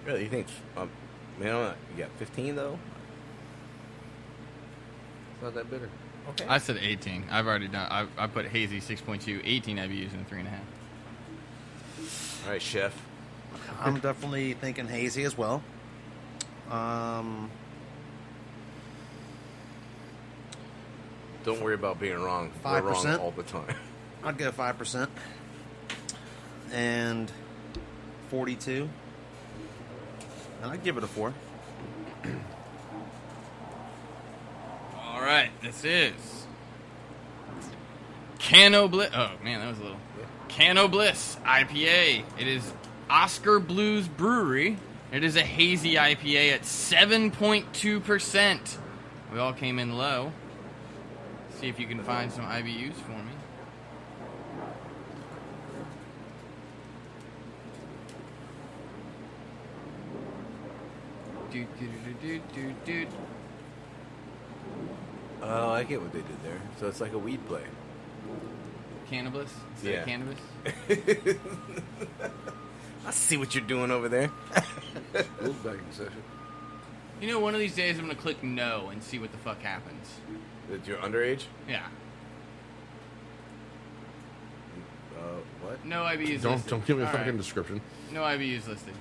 A: Really, you think? You got 15 though.
C: It's not that bitter.
A: Okay.
B: I said 18. I've already done. I put hazy 6.2, 18 IBUs and 3.5.
A: All right, chef.
E: I'm definitely thinking hazy as well.
A: Don't worry about being wrong.
E: 5%?
A: We're wrong all the time.
E: I'd go 5%. And 42. And I'd give it a 4.
B: All right, this is Cano Bliss. Oh man, that was a little. Cano Bliss IPA. It is Oscar Blues Brewery. It is a hazy IPA at 7.2%. We all came in low. See if you can find some IBUs for me. Do.
A: Oh, I get what they did there. So it's like a weed play.
B: Cannabis? Instead of cannabis?
A: I see what you're doing over there.
C: Little bagging session.
B: One of these days I'm going to click no and see what the fuck happens.
A: That you're underage?
B: Yeah.
A: What?
B: No IBUs
C: Don't
B: listed.
C: give me a
B: All
C: fucking
B: right.
C: description.
B: No IBUs listed.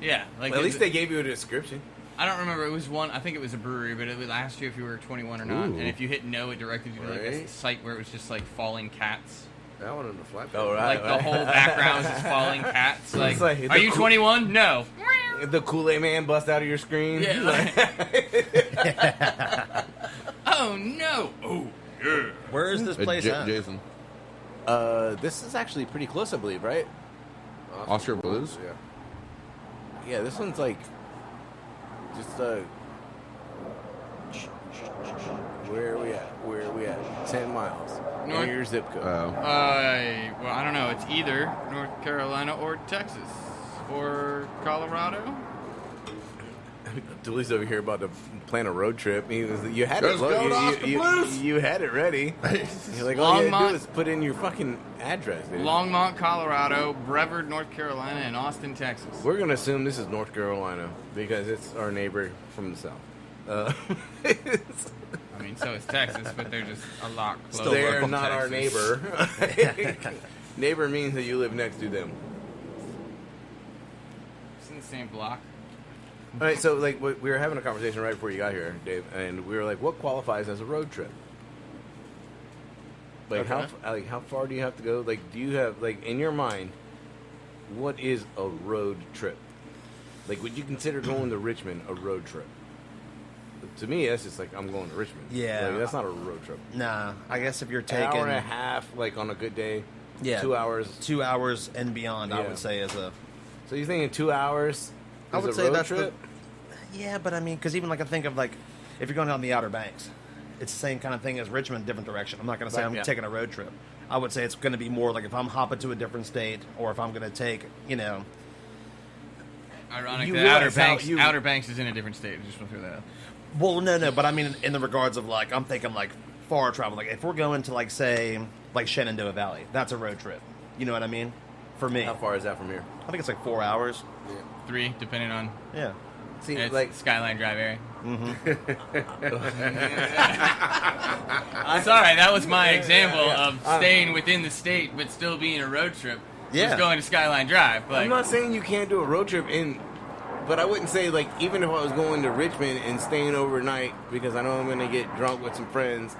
B: Yeah, like
A: Well, at least they gave you a description.
B: I don't remember. It was one. I think it was a brewery, but it asked you if you were 21 or not.
C: Ooh.
B: And if you hit no, it directed you to like a
C: Right.
B: site where it was just like falling cats.
C: That one in the flat.
A: Oh, right.
B: Like the whole background was just falling cats. Like,
A: It's like
B: are you 21? No.
A: The Kool-Aid Man bust out of your screen.
B: Yeah. Oh no. Oh yeah.
E: Where is this place at?
C: Jason.
A: This is actually pretty close, I believe, right?
C: Oscar Blues?
A: Yeah. Yeah, this one's like just where are we at? 10 miles.
B: North-
A: Where's your zip code?
C: Oh.
B: Well, I don't know. It's either North Carolina or Texas or Colorado.
A: Dooley's over here about to plan a road trip. He was, you had
D: Let's
A: it.
D: go to Oscar Blues.
A: You had it ready. You're like, all you had to
B: Longmont.
A: do is put in your fucking address, dude.
B: Longmont, Colorado, Brevard, North Carolina, and Austin, Texas.
A: We're gonna assume this is North Carolina because it's our neighbor from the south.
B: I mean, so is Texas, but they're just a lot closer.
A: They're
E: local
A: not our
B: Texas.
A: neighbor. Neighbor means that you live next to them.
B: It's in the same block.
A: All right, so like we were having a conversation right before you got here, Dave, and we were like, "What qualifies as a road trip?" Like how far do you have to go? Like, do you have like in your mind, what is a road trip? Like, would you consider going to Richmond a road trip? To me, that's just like I'm going to Richmond.
E: Yeah.
A: like, that's not a road trip.
E: Nah, I guess if you're
A: An
E: taking
A: hour and a half, like on a good day.
E: yeah,
A: 2 hours.
E: 2 hours and beyond, I
A: Yeah.
E: would say is a.
A: So you're thinking 2 hours?
E: I would
A: is a
E: say
A: road
E: that's
A: trip.
E: Yeah, but I mean, because even like I think of like if you're going down the Outer Banks, it's the same kind of thing as Richmond, different direction. I'm not going to say
A: Right,
E: I'm
A: yeah.
E: taking a road trip. I would say it's going to be more like if I'm hopping to a different state, or if I'm going to take,
B: Ironic
A: You
B: that Outer
A: realize how
B: Banks,
A: you-
B: Outer Banks is in a different state. I just want to throw that out.
E: Well, no, but I mean in the regards of like I'm thinking like far travel. Like if we're going to like say like Shenandoah Valley, that's a road trip. You know what I mean? For me,
A: How far is that from here?
E: I think it's like 4 hours.
B: 3, depending on
E: Yeah.
A: See,
B: it's
A: like
B: Skyline Drive area. Sorry, that was my example of staying within the state but still being a road trip.
E: Yeah.
B: Just going to Skyline Drive. Like,
A: I'm not saying you can't do a road trip but I wouldn't say like even if I was going to Richmond and staying overnight because I know I'm gonna get drunk with some friends,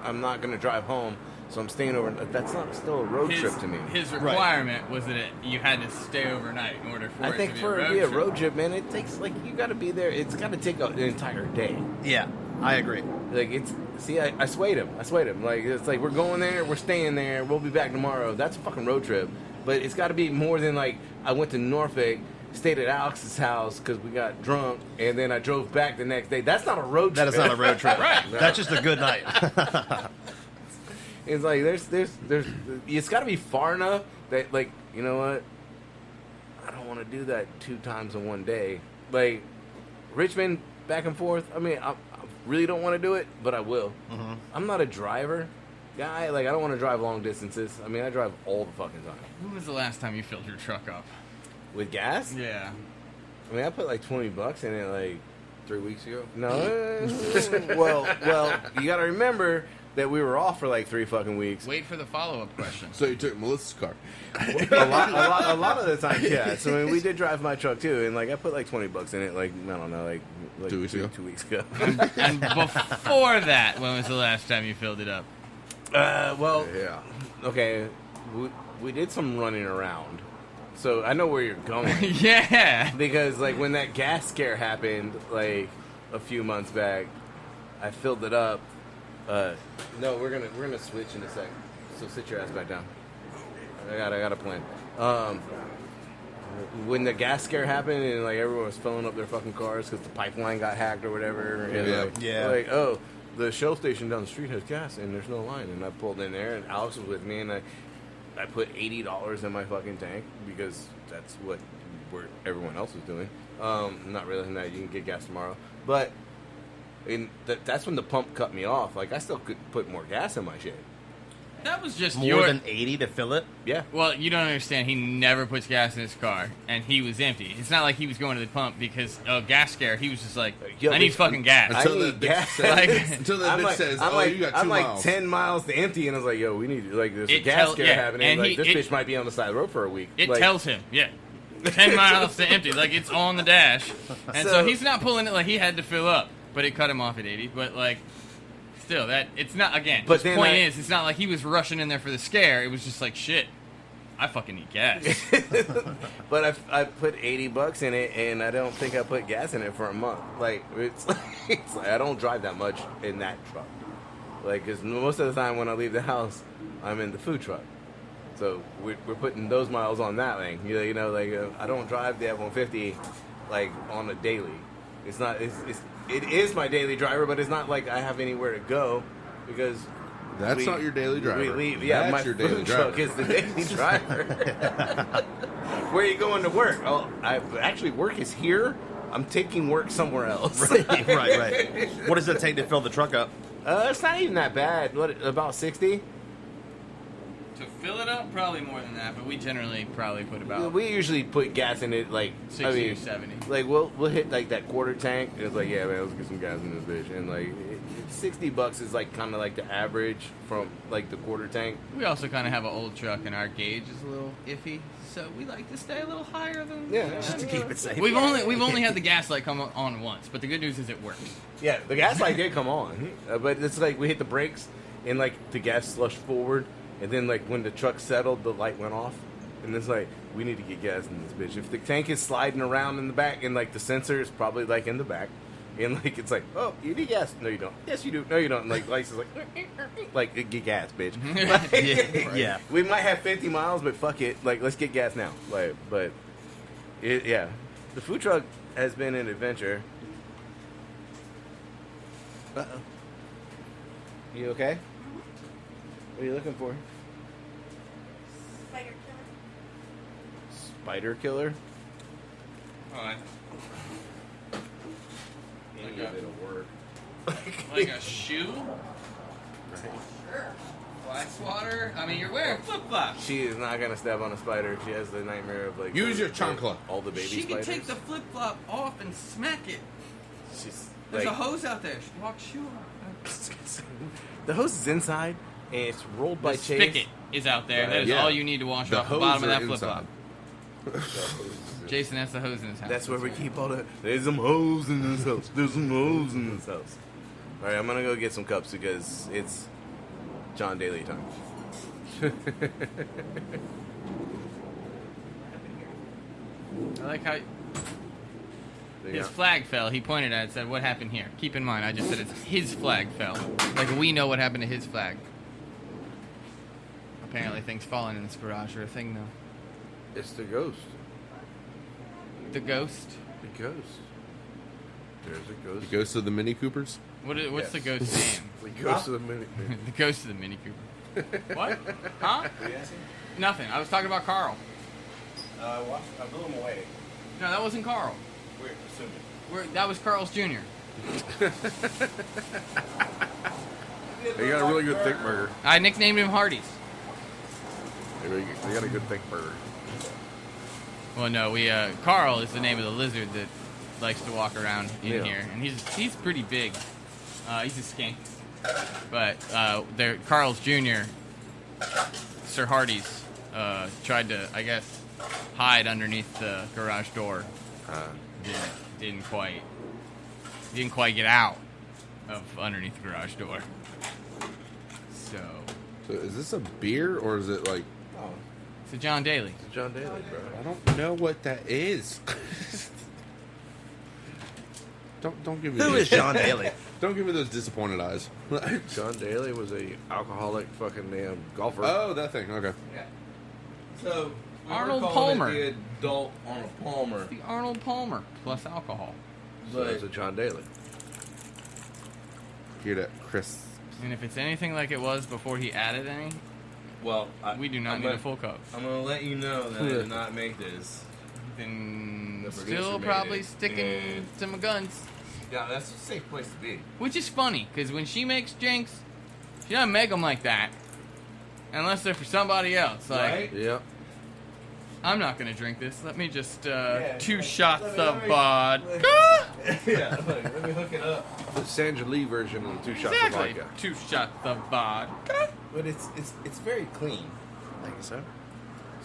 A: I'm not gonna drive home, so I'm staying over. That's not still a road trip to me.
B: His requirement was that you had to stay overnight in order for
A: I
B: it
A: think
B: to be
A: for
B: a
A: it
B: road
A: to be a
B: trip.
A: road trip, man, it takes like you got to be there. It's got to take an entire day.
E: Yeah, I agree.
A: Like it's I swayed him. Like it's like we're going there, we're staying there, we'll be back tomorrow. That's a fucking road trip. But it's got to be more than like I went to Norfolk, stayed at Alex's house because we got drunk, and then I drove back the next day. That's not a road trip.
E: That is not a road trip.
B: Right.
E: That's just a good night.
A: It's like there's it's got to be far enough that like you know what, I don't want to do that 2 times in one day. Like Richmond back and forth. I mean, I really don't want to do it, but I will.
E: Mm-hmm.
A: I'm not a driver guy. Like I don't want to drive long distances. I mean, I drive all the fucking time
B: When was the last time you filled your truck up?
A: with gas.
B: Yeah.
A: I mean, I put like $20 in it. Like
C: 3 weeks ago.
A: no, well, you got to remember that we were off for like 3 fucking weeks.
B: Wait for the follow-up question.
D: So you took Melissa's car.
A: a lot of the time, yeah. So I mean, we did drive my truck too, and like I put like $20 in it. Like I don't know, like
D: 2 weeks ago?
A: 2 weeks ago.
B: And before that, when was the last time you filled it up?
A: Well,
C: Yeah.
A: okay, we did some running around, so I know where you're going
B: Yeah.
A: because like when that gas scare happened, like a few months back, I filled it up. No, we're gonna switch in a sec. So sit your ass back down. I got a plan. When the gas scare happened and like everyone was filling up their fucking cars because the pipeline got hacked or whatever. And,
C: Yeah.
A: like,
E: Yeah.
A: Like oh, the Shell station down the street has gas and there's no line. And I pulled in there and Alex was with me and I put $80 in my fucking tank because that's what everyone else was doing. Not realizing that you can get gas tomorrow, but. And that's when the pump cut me off. Like I still could put more gas in my shit.
B: That was just
E: More
B: your...
E: than 80 to fill it?
A: Yeah.
B: Well, you don't understand. He never puts gas in his car, and he was empty. It's not like he was going to the pump because of gas scare. He was just like,
A: Yo,
B: I need fucking gas.
A: I
D: Until
A: need
D: the bitch
A: gas.
D: says,
B: Like-
D: until the bitch says,
A: I'm
D: "Oh,
A: like,
D: you got 2
A: I'm like
D: miles."
A: 10 miles to empty, and I was like, yo, we need like there's a
B: It
A: gas
B: tell-
A: scare
B: yeah,
A: happening.
B: and
A: Like
B: he-
A: this
B: it-
A: bitch might be on the side of the road for a week.
B: It
A: like,
B: tells him, 10 miles to empty. Like, it's on the dash. And so
A: So-
B: he's not pulling it like he had to fill up, but it cut him off at 80. But, like, still, that it's not, again,
A: But
B: the
A: then
B: point is, it's not like he was rushing in there for the scare. It was just like, shit, I fucking need gas.
A: But I put $80 in it, and I don't think I put gas in it for a month. Like it's like I don't drive that much in that truck. Like, because most of the time when I leave the house, I'm in the food truck. So we're putting those miles on that thing. You know, like I don't drive the F-150 like on a daily. It's not. It is my daily driver, but it's not like I have anywhere to go because
D: That's not your daily driver.
A: We leave. Yeah,
D: That's
A: my
D: your daily
A: food
D: driver.
A: truck is the daily driver. Where are you going to work? Oh, actually, work is here. I'm taking work somewhere else.
E: right. What does it take to fill the truck up?
A: It's not even that bad. What, about 60?
B: To fill it up, probably more than that, but we generally probably put about
A: We usually put gas in it, like
B: 60 or 70.
A: Like we'll hit like that quarter tank. And it's like, yeah, man, let's get some gas in this bitch. And like $60 is like kind of like the average from like the quarter tank.
B: We also kind of have an old truck, and our gauge is a little iffy, so we like to stay a little higher than.
E: Just to keep it safe.
B: We've only had the gas light come on once, but the good news is it works.
A: Yeah, the gas light did come on, but it's like we hit the brakes and like the gas slushed forward, and then like when the truck settled, the light went off, and it's like we need to get gas in this bitch. If the tank is sliding around in the back, and like the sensor is probably like in the back, and like it's like, oh, you need gas? No, you don't. Yes, you do. No, you don't. And, like lights is like get gas, bitch. Like,
E: Yeah.
A: We might have 50 miles, but fuck it. Like let's get gas now. Like, but yeah, the food truck has been an adventure. Uh-oh. You okay? What are you looking for? Spider killer?
B: Alright.
A: Any of it'll work.
B: Like a shoe? Fly swatter? I mean, you're wearing flip-flops.
A: She is not gonna step on a spider. She has the nightmare of like
D: Use your chancla.
A: all the baby
B: She can
A: spiders.
B: take the flip-flop off and smack it.
A: She's
B: There's
A: like,
B: a hose out there. She walks shoe on.
A: the hose is inside and it's rolled by
B: The
A: Chase.
B: spigot is out there. That is
D: Yeah.
B: all you need to wash
D: The
B: off the bottom of
D: hose
B: that
D: are
B: flip-flop. Jason has the hose in his house.
A: That's where we keep all the. There's some hoes in this house. There's some hoes in this house. All right, I'm gonna go get some cups because it's John Daly time.
B: I like how
A: There you
B: his
A: go.
B: flag fell. He pointed at it and said, "What happened here?" Keep in mind, I just said it's his flag fell. Like we know what happened to his flag. Apparently, things falling in this garage are a thing, though.
C: It's the ghost.
B: The ghost.
C: The ghost. There's a ghost.
D: The ghost of the Mini Coopers.
B: What's
A: Yes.
B: the ghost name?
C: The ghost of the mini.
B: The ghost of the Mini Cooper. What? Huh? Nothing. I was talking about Carl.
A: I blew him away.
B: No, that wasn't Carl.
A: We're assuming.
B: That was Carl's Jr.
C: They got a really good thick burger.
B: I nicknamed him Hardee's.
C: They got a good thick burger.
B: Well, no, Carl is the name of the lizard that likes to walk around in
C: Yeah.
B: here, and he's pretty big. He's a skink, but Carl's Jr. Sir Hardee's tried to, I guess, hide underneath the garage door. Didn't quite get out of underneath the garage door. So
D: So is this a beer or is it like?
B: it's a John Daly.
C: It's John Daly, bro.
D: I don't know what that is. don't give me.
E: Who is John Daly?
D: Don't give me those disappointed eyes.
C: John Daly was a alcoholic fucking damn golfer.
D: Oh, that thing. Okay.
A: Yeah. So
B: Arnold Palmer.
A: The adult Arnold Palmer.
B: The Arnold Palmer plus alcohol.
C: So it's a John Daly.
D: Hear that, Chris?
B: And if it's anything like it was before he added any,
A: Well,
B: we do not need a full cup.
A: I'm gonna let you know that I did not make this.
B: Then
A: The producer
B: still
A: made
B: probably
A: it,
B: sticking
A: and-
B: to my guns.
A: Yeah, that's a safe place to be.
B: Which is funny, because when she makes drinks, she doesn't make them like that. Unless they're for somebody else. Like,
A: Right?
C: Yep.
B: I'm not going to drink this. Let me just,
A: Yeah,
B: 2
A: let
B: shots
A: me-
B: of vodka.
A: Yeah, let me hook it up.
C: The Sandra Lee version of the 2 shots
B: Exactly.
C: of vodka.
B: 2 shots of vodka.
A: But it's very clean.
E: Thank you, sir.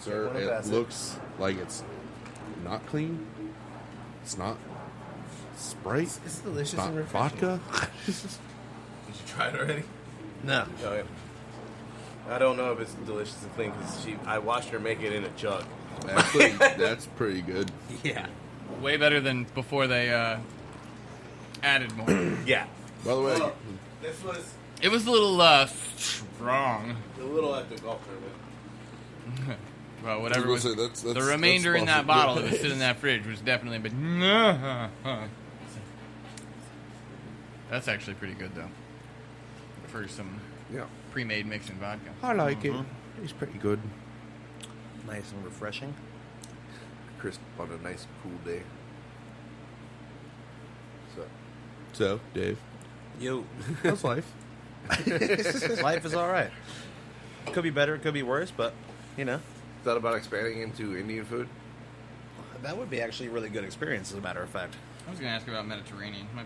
D: Sir,
A: wanna
D: it
A: pass it?
D: looks like it's not clean. It's not Sprite.
A: It's delicious
D: It's not
A: and refreshing.
D: vodka.
A: Did you try it already?
E: No.
A: Oh, yeah. I don't know if it's delicious and clean because I watched her make it in a jug.
D: Actually, that's pretty good.
E: Yeah.
B: Way better than before they added more.
A: Yeah.
D: By the way,
A: Well, this was
B: It was a little strong.
A: a little at the golf tournament.
B: Well, whatever was
D: that's
B: the remainder in that bottle that was sitting in that fridge was definitely, but that's actually pretty good though for some
C: Yeah.
B: pre-made mixing vodka.
D: I like it. It's pretty good.
E: Nice and refreshing.
C: Crisp on a nice cool day.
D: So, Dave,
E: Yo,
D: how's life?
E: life is all right. Could be better, could be worse, but
C: Thought about expanding into Indian food?
E: that would be actually a really good experience. As a matter of fact,
B: I was gonna ask about Mediterranean. My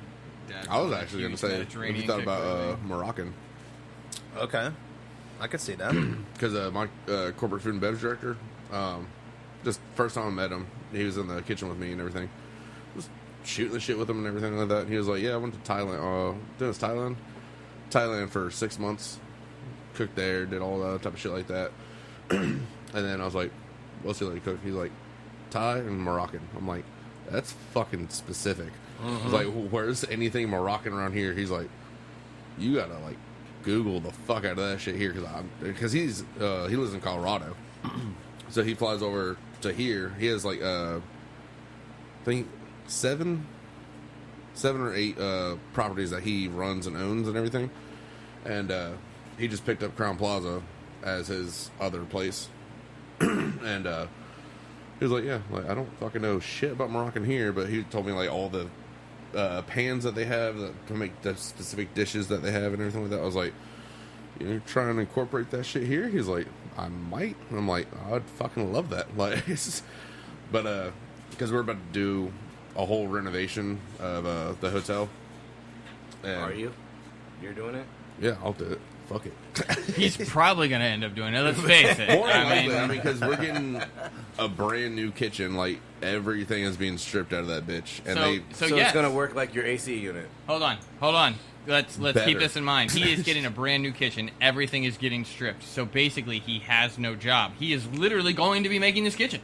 B: dad
D: I was
B: a
D: actually going to
B: huge
D: say, if
B: Mediterranean
D: you thought
B: kick with
D: about
B: me.
D: Moroccan.
E: okay, I could see that.
D: Because my corporate food and beverage director, just first time I met him, he was in the kitchen with me and everything. Just shooting the shit with him and everything like that. And he was like, "Yeah, I went to Thailand. Thailand for 6 months. Cooked there, did all that type of shit like that." And then I was like, "What's he like to cook?" He's like, "Thai and Moroccan." I'm like, "That's fucking specific." I was like, "Where's anything Moroccan around here?" He's like, "You gotta like Google the fuck out of that shit here," because he lives in Colorado, so he flies over to here. He has like I think seven or eight properties that he runs and owns and everything, and he just picked up Crown Plaza as his other place, and he was like, "Yeah, like I don't fucking know shit about Moroccan here," but he told me like all the pans that they have to make the specific dishes that they have and everything like that. I was like, "You're trying to incorporate that shit here?" He's like, "I might." And I'm like, "I'd fucking love that." Like, but because we're about to do a whole renovation of the hotel. And
A: Are you? You're doing it?
D: Yeah, I'll do it. Fuck it.
B: He's probably gonna end up doing it. Let's face it.
D: More than
B: I
D: likely,
B: mean,
D: because we're getting a brand new kitchen. Like everything is being stripped out of that bitch, and
B: so
A: So
B: yes.
A: it's gonna work like your AC unit.
B: Hold on. Let's
D: Better.
B: keep this in mind. He is getting a brand new kitchen. Everything is getting stripped. So basically, he has no job. He is literally going to be making this kitchen.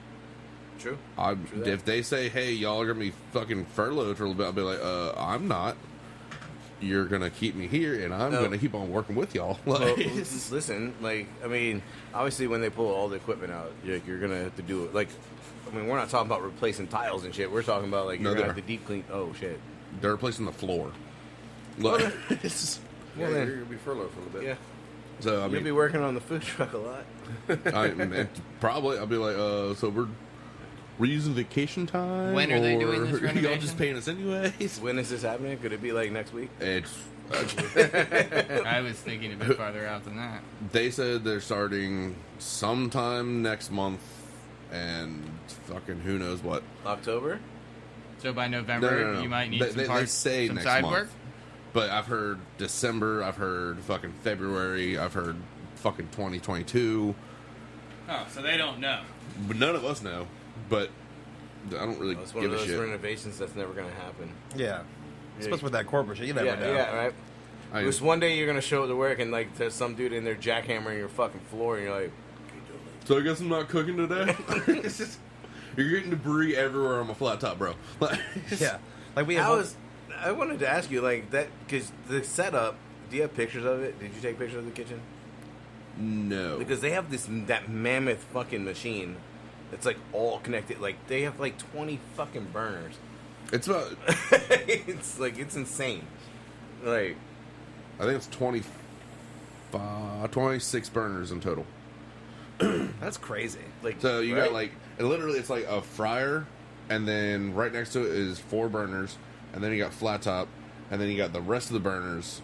A: True. True that.
D: If they say, "Hey, y'all are gonna be fucking furloughed for a little bit," I'll be like, "I'm not. You're gonna keep me here, and I'm
A: No.
D: gonna keep on working with y'all."
A: Well,
D: Like,
A: listen, like, I mean, obviously when they pull all the equipment out, you're going to have to do it. Like, I mean, we're not talking about replacing tiles and shit. We're talking about, like,
D: No,
A: you're going
D: they
A: to have to deep clean. Oh, shit.
D: they're replacing the floor.
A: Well,
D: Like,
C: Yeah,
A: then-
C: you're gonna be furloughed for a little bit.
A: Yeah.
D: so I
A: You'll
D: mean,
A: be working on the food truck a lot.
D: probably I'll be like, so we're using vacation time.
B: When are they doing this
D: Y'all
B: renovation?
D: just paying us anyways?
A: When is this happening? Could it be, like, next week?
D: It's.
B: I was thinking a bit farther out than that.
D: They said they're starting sometime next month, and fucking who knows what.
A: October?
B: So by November,
D: No.
B: you might need
D: They-
B: some
D: they
B: parts,
D: say
B: some
D: next
B: side
D: month.
B: work.
D: But I've heard December, I've heard fucking February, I've heard fucking 2022.
B: Oh, so they don't know.
D: But none of us know. But I don't really
A: It's one
D: give
A: of
D: a
A: those
D: shit.
A: renovations that's never going to happen.
E: Yeah, especially with that corporate shit, you never
A: Yeah,
E: know.
A: yeah, right?
D: I-
A: Just one day you're going to show up to work and, like, there's some dude in there jackhammering your fucking floor, and you're like,
D: So I guess I'm not cooking today? You're getting debris everywhere on my flat top, bro.
E: Yeah, like we have.
A: I wanted to ask you, like, that, because the setup, do you have pictures of it? Did you take pictures of the kitchen?
D: No.
A: Because they have that mammoth fucking machine that's, like, all connected. Like, they have, like, 20 fucking burners.
D: It's about,
A: It's, like, it's insane. Like,
D: I think it's 26 burners in total.
E: That's crazy.
A: like
D: So you
A: right?
D: got like, and literally it's like a fryer, and then right next to it is 4 burners, and then you got flat top, and then you got the rest of the burners,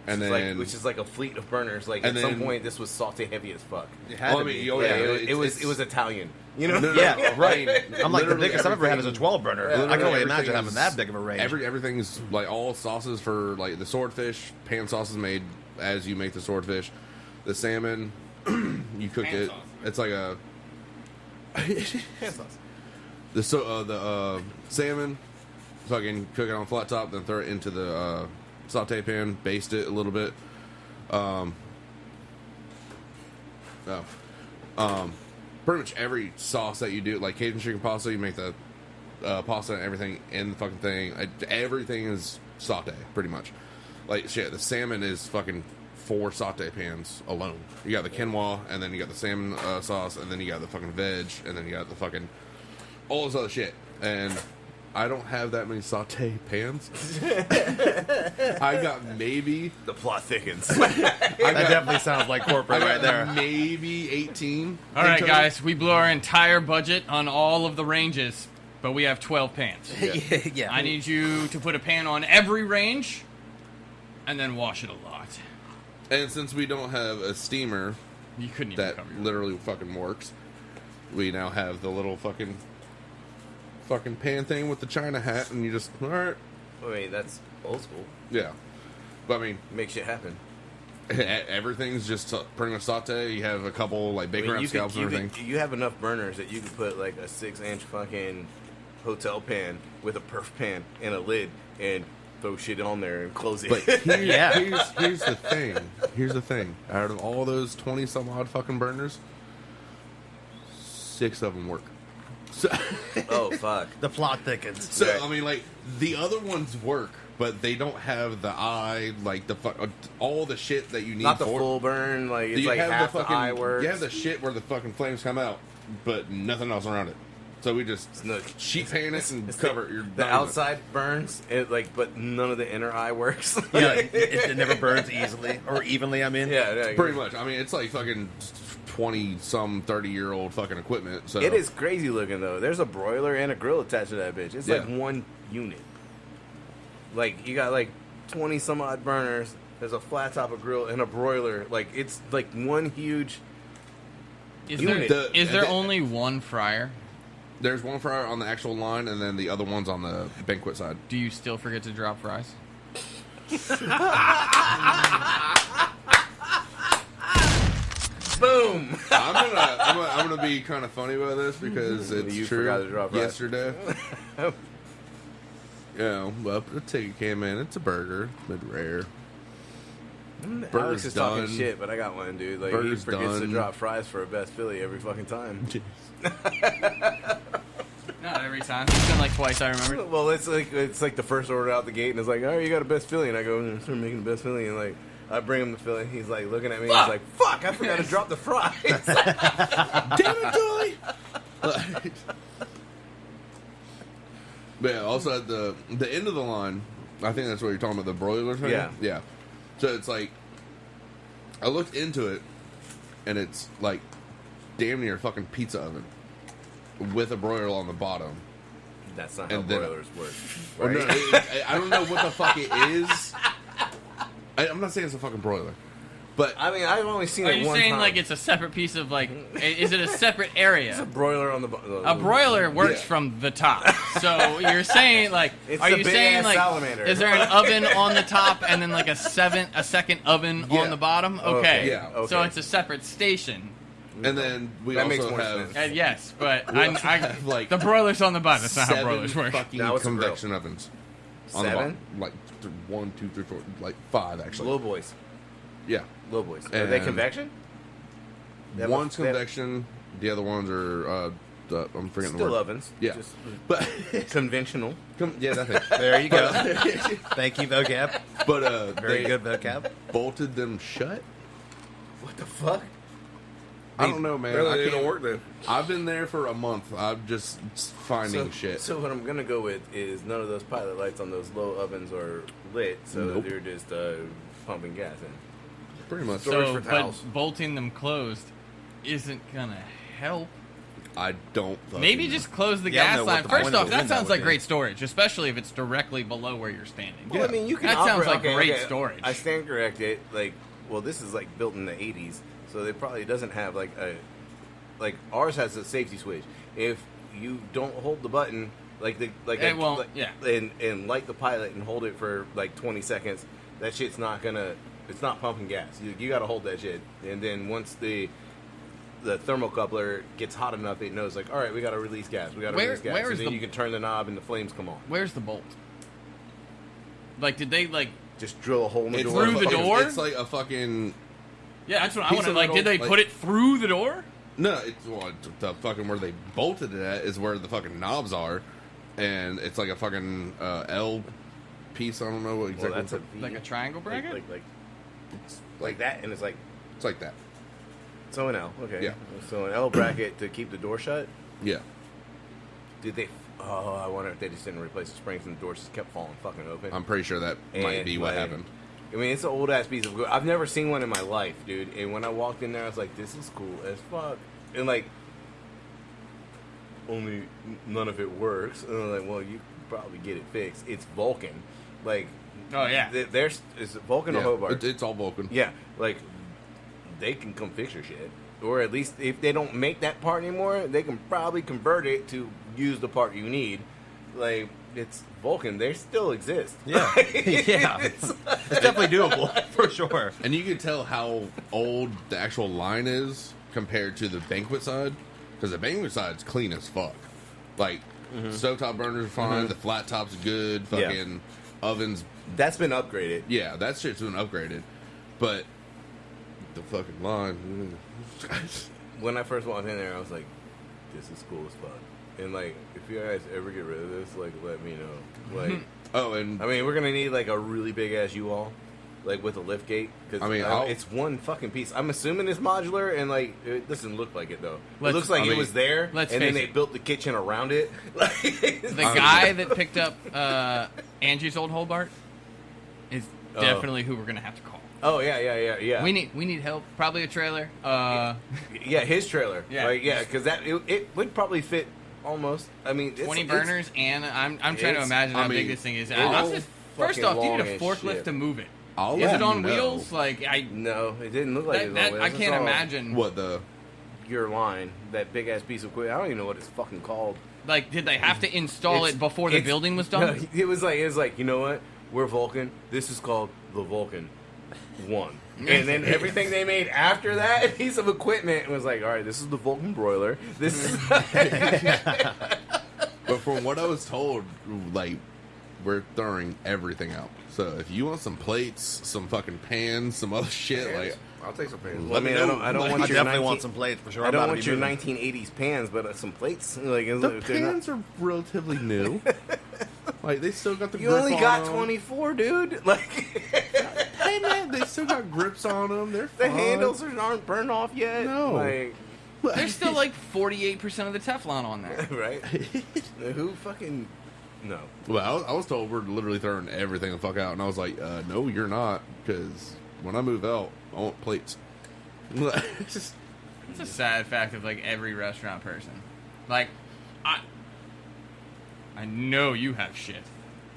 D: and then
A: which is like a fleet of burners. Like,
D: and
A: at some
D: then-
A: point, this was saute heavy as fuck.
E: It had
D: Oh,
E: to
D: I mean,
E: be.
D: oh,
A: Yeah,
D: yeah,
A: it was
D: it's-
A: Italian. You know?
D: No, no,
E: Yeah,
D: no,
E: right. I'm like, the
D: literally
E: biggest I've ever had is a
D: everything-
E: 12 burner.
A: Yeah,
E: I can only
D: literally
E: imagine
D: everything
E: having
D: is-
E: that big of a range.
D: Everything's like all sauces for like the swordfish. Pan sauce is made as you make the swordfish. The salmon, you cook
B: Pan
D: it.
B: sauce.
D: It's like a the salmon. Fucking cook it on flat top, then throw it into the saute pan, baste it a little bit. Pretty much every sauce that you do, like Cajun chicken pasta, you make the pasta and everything in the fucking thing. Everything is saute, pretty much. Like shit, the salmon is fucking 4 saute pans alone. You got the quinoa, and then you got the salmon sauce, and then you got the fucking veg, and then you got the fucking all this other shit. And I don't have that many saute pans. I got maybe
A: The plot thickens.
E: That definitely sounds like corporate right there.
D: maybe 18.
B: All right,
D: in total.
B: guys, we blew our entire budget on all of the ranges. but we have 12 pans.
E: Yeah.
B: I need you to put a pan on every range, and then wash it a lot.
D: And since we don't have a steamer
B: You couldn't even
D: that
B: cover your
D: literally fucking works, we now have the little fucking pan thing with the China hat, and you just, all right.
A: I mean, that's old school.
D: Yeah. But I mean,
A: Make shit happen.
D: everything's just pretty much saute. You have a couple like bacon wrap scallops and everything.
A: You have enough burners that you could put like a 6-inch fucking hotel pan with a perf pan and a lid and throw shit on there and close it.
D: But
E: Yeah.
D: here's the thing. Here's the thing. Out of all those 20 some odd fucking burners, 6 of them work. So,
A: Oh fuck.
E: The plot thickens.
D: so
A: Right.
D: I mean, like the other ones work, but they don't have the eye, like the all the shit that you need.
A: Not the
D: for
A: full burn, like it's
D: You
A: like
D: have
A: half
D: the
A: the eye
D: fucking,
A: works.
D: you have the shit where the fucking flames come out, but nothing else around it. So we just
A: No,
D: sheet pan it and
A: it's
D: cover it. You're
A: the
D: done with it.
A: outside burns, but none of the inner eye works.
E: Yeah, it never burns easily or evenly. I mean,
A: yeah,
D: Pretty much. I mean, it's like fucking 20-some, 30-year-old fucking equipment. So
A: It is crazy looking though. There's a broiler and a grill attached to that bitch. It's like
D: Yeah.
A: one unit. Like you got like 20 some odd burners. There's a flat top of grill and a broiler. Like it's like one huge.
B: Is
A: Unit.
B: there, is there
D: the-
B: only one fryer?
D: There's one fryer on the actual line, and then the other one's on the banquet side.
B: Do you still forget to drop fries?
A: Boom.
D: I'm gonna be kind of funny about this because it's
A: You
D: true.
A: forgot to drop fries.
D: Yesterday, yeah, well, the ticket came in. It's a burger, mid rare.
A: Alex is talking
D: done.
A: shit, but I got one, dude. Like
D: Burger's
A: he forgets to
D: done.
A: drop fries for a best Philly every fucking time.
B: Not every time. It's been like twice, I remember.
A: Well, it's like the first order out the gate, and it's like, oh, you got a best Philly, and I go, start making the best Philly, and like I bring him the Philly, he's like looking at me, he's like, fuck, I forgot to drop the fries.
D: Damn it, Joey! But yeah, also at the end of the line, I think that's what you're talking about, the broiler thing.
A: Yeah.
D: Yeah. So it's like, I looked into it, and it's like damn near a fucking pizza oven with a broiler on the bottom.
A: That's not how
D: And then-
A: broilers work.
D: Or
A: Right?
D: no, I don't know what the fuck it is. I'm not saying it's a fucking broiler, but
A: I mean, I've only seen
B: Are
A: it
B: you
A: one
B: saying
A: time.
B: like it's a separate piece of like? Is it a separate
A: It's a
B: area?
A: broiler on the bottom.
B: A broiler works
D: Yeah.
B: from the top. So you're saying like,
A: It's
B: are
A: the
B: you
A: big
B: saying
A: ass
B: like,
A: salamander.
B: is there an oven on the top and then like a second oven
D: Yeah.
B: on the bottom? Okay.
A: Okay,
D: yeah.
B: So
A: okay.
B: it's a separate station.
D: and then we
A: That makes
D: also
A: more
D: have
A: sense.
B: Yes, but
D: We
B: I,
D: also
B: I
D: have, like,
B: the broiler's on the bottom. That's not how
D: 7
B: broilers work.
D: fucking
A: Now it's a grill.
D: convection ovens. On the
A: 7?
D: bottom. Like 1, 2, 3, 4, like 5 actually.
A: Low boys.
D: Yeah.
A: Low boys. Are they
D: And-
A: convection? They have
D: One's
A: they have-
D: convection, the other ones are I'm forgetting the
A: Still
D: word.
A: ovens.
D: Yeah.
A: Just
D: But
A: conventional.
D: yeah, that's it.
E: There you go. Thank you, vocab.
D: But
E: Very
D: they
E: good vocab.
D: bolted them shut.
A: What the fuck?
D: I don't know, man.
A: Really,
D: I
A: they
D: can't
A: don't work then.
D: I've been there for a month. I'm just finding shit.
A: So what I'm gonna go with is none of those pilot lights on those low ovens are lit, so
D: Nope.
A: they're just pumping gas in.
D: Pretty much.
A: Storage
B: So,
A: for
B: but
A: towels.
B: bolting them closed isn't gonna help.
D: I don't. fucking
B: Maybe
D: know.
B: just close the
E: Yeah, I
B: gas
E: don't know
B: line.
E: what the point
B: First
E: of
B: off,
E: the
B: that
E: window
B: sounds
E: would
B: like
E: be.
B: great storage, especially if it's directly below where you're standing.
A: Well, I mean, you can.
B: That sounds
A: operate-
B: like great storage.
A: I stand corrected. Like, well, this is like built in the '80s, so it probably doesn't have like a like ours has a safety switch. If you don't hold the button,
B: It won't,
A: like-
B: yeah.
A: and light the pilot and hold it for like 20 seconds, that shit's not gonna. It's not pumping gas. You got to hold that shit, and then once the thermocoupler gets hot enough, it knows like, all right, we got to release gas. We got to
B: Where-
A: release gas.
B: where
A: And
B: is
A: then
B: the-
A: you can turn the knob and the flames come on.
B: Where's the bolt? Like, did they like?
A: Just drill a hole in the
D: It's
A: door.
B: Through the
D: fucking-
B: door?
D: It's like a fucking
B: Yeah, that's what I
D: Piece
B: want to
D: of
B: like. Did
D: metal,
B: they
D: like-
B: put it through the door?
D: no. It's well, the fucking where they bolted it at is where the fucking knobs are, and it's like a fucking L piece. I don't know what exactly.
A: Well, that's a V.
B: Like a triangle bracket?
A: It's like that, and it's like
D: it's like that.
A: so an L. Okay.
D: Yeah.
A: So an L bracket to keep the door shut.
D: Yeah.
A: Did they? Oh, I wonder if they just didn't replace the springs and the doors just kept falling fucking open.
D: I'm pretty sure that might
A: And,
D: be what
A: like,
D: happened.
A: I mean, it's an old ass piece of equipment. I've never seen one in my life, dude. And when I walked in there, I was like, "This is cool as fuck." And like, only none of it works. And I'm like, well, you could probably get it fixed. It's Vulcan. Like,
B: Oh yeah.
A: there's is it Vulcan or
D: Yeah,
A: Hobart?
D: it's all Vulcan.
A: Yeah, like they can come fix your shit, or at least if they don't make that part anymore, they can probably convert it to use the part you need. Like it's Vulcan, they still exist.
E: Yeah, yeah, it's definitely doable for sure.
D: And you can tell how old the actual line is compared to the banquet side, because the banquet side's clean as fuck. Like stovetop burners are fine, the flat top's good, fucking ovens.
A: That's been upgraded.
D: Yeah, that shit's been upgraded, but the fucking line.
A: When I first walked in there, I was like, "This is cool as fuck." And like, if you guys ever get rid of this, like, let me know. Like,
D: Oh, and
A: I mean, we're gonna need like a really big ass U-Haul, like with a lift gate, because
D: I mean,
A: it's one fucking piece. I'm assuming it's modular, and like, it doesn't look like it though. It
B: Let's-
A: looks like
D: I
A: it
D: mean,
A: was there,
B: let's
A: and then
B: face
A: they
B: it.
A: built the kitchen around it. Like,
B: The guy that picked up Angie's old Hobart is definitely who we're gonna have to call.
A: oh yeah.
B: We need help. Probably a trailer.
A: Yeah, his trailer.
B: Yeah.
A: Like, yeah, because it would probably fit almost. I mean,
B: 20 burners, and I'm trying to
A: it's-
B: imagine
D: I
B: how big
D: mean,
B: this thing is.
A: it's
B: First
A: fucking
B: off, do you
A: long
B: need a
A: as
B: forklift
A: shit.
B: to move it?
D: I'll
B: Is
D: let
B: it on
D: you know.
B: wheels? Like
A: No, it didn't look like it was on wheels.
B: I
A: It's
B: can't
A: all
B: imagine.
D: What the?
A: your line, that big ass piece of equipment. I don't even know what it's fucking called.
B: Like, did they have to install
A: It's-
B: it before the
A: it's-
B: building was
A: No,
B: done?
A: it was like, you know what? We're Vulcan. This is called the Vulcan 1. And then everything they made after that piece of equipment was like, all right, this is the Vulcan broiler. This is
D: But from what I was told, like, we're throwing everything out. So if you want some plates, some fucking pans, some other shit, like,
C: I'll take some pans.
A: I mean, I don't
E: I
A: want your
E: definitely
A: 19
E: want some plates for sure.
A: I
E: I'm
A: don't
E: about
A: want
E: to
A: your
E: be moving.
A: 1980s pans, but some plates. Like,
D: the
A: they're not-
D: pans are relatively new. Like, they still got the
A: You
D: grip
A: only
D: on
A: got
D: them.
A: 24, dude. Like,
D: Hey man, they still got grips on them. They're
A: the
D: fine.
A: handles aren't burned off yet.
D: No.
A: Like,
B: There's still like 48% of the Teflon on there.
A: right? Who fucking no?
D: Well, I was told we're literally throwing everything the fuck out, and I was like, no, you're not, because when I move out, I want plates.
B: It's a sad fact of like every restaurant person. Like, I know you have shit.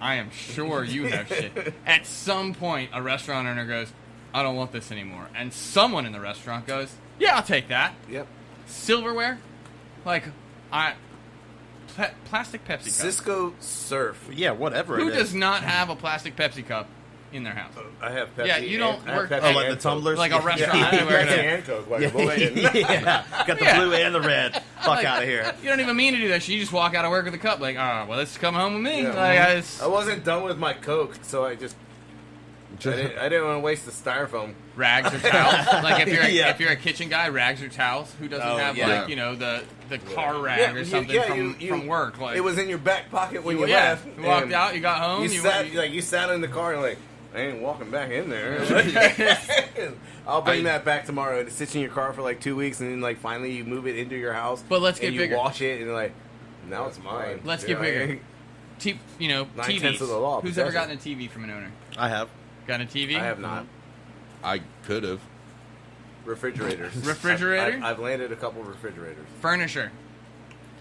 B: I am sure you have shit. At some point, a restaurant owner goes, I don't want this anymore. And someone in the restaurant goes, yeah, I'll take that.
A: Yep.
B: Silverware? Like, plastic Pepsi cup.
A: Cisco Surf.
E: Yeah, whatever
B: Who
E: it
B: does
E: is.
B: not have a plastic Pepsi cup in their house?
A: I have Pepsi.
B: Yeah, you don't
A: I have
B: work-
A: Pepsi
B: Oh,
E: like
A: and
E: the
A: Coke.
E: tumblers?
B: Like a restaurant.
A: Yeah, I have
B: anywhere
A: Pepsi
B: to-
A: and Coke. Like, avoiding.
E: Yeah, got the
B: Yeah.
E: blue and the red. Fuck
B: Like,
E: out of here.
B: You don't even mean to do that shit. You just walk out of work with a cup, like, oh, well, this is coming home with me.
A: Yeah.
B: Like,
A: I wasn't done with my Coke, so I didn't want to waste the styrofoam.
B: rags or towels. Like
E: Yeah.
B: if you're a kitchen guy, rags or towels. Who doesn't
E: Oh,
B: have
E: yeah.
B: like the car rag or something from work? Like
A: it was in your back pocket when you
B: yeah.
A: left.
B: You walked
A: and
B: out, you got home.
A: You sat in the car and like, I ain't walking back in there. I'll bring that back tomorrow. It sits in your car for like 2 weeks, and then like finally you move it into your house.
B: But let's
A: and
B: get bigger.
A: You wash it, and like, now it's mine.
B: Let's
A: You
B: get
A: know,
B: bigger.
A: Nine-tenths
B: TVs.
A: of the law,
B: Who's ever
A: possession.
B: gotten a TV from an owner?
E: I have.
B: Got a TV?
A: I have not.
D: I could have.
A: Refrigerators.
B: Refrigerator?
A: I've landed a couple refrigerators.
B: Furniture.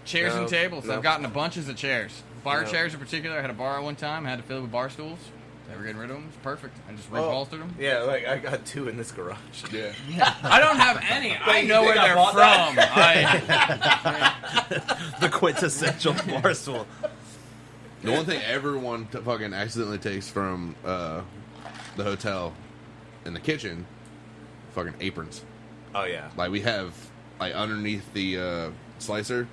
B: Chairs
A: No,
B: and tables.
A: no.
B: I've gotten a bunches of chairs. Bar
A: No.
B: chairs in particular. I had a bar at one time. I had to fill it with bar stools. They were getting rid of them. It's perfect. I just reupholstered them.
A: Yeah, like I got 2 in this garage.
D: Yeah.
B: I don't have any. I
A: you
B: know
A: think
B: where
A: I
B: they're
A: bought
B: from.
E: The quintessential barstool.
D: The one thing everyone fucking accidentally takes from the hotel in the kitchen, fucking aprons.
A: Oh yeah.
D: Like we have, like underneath the slicer,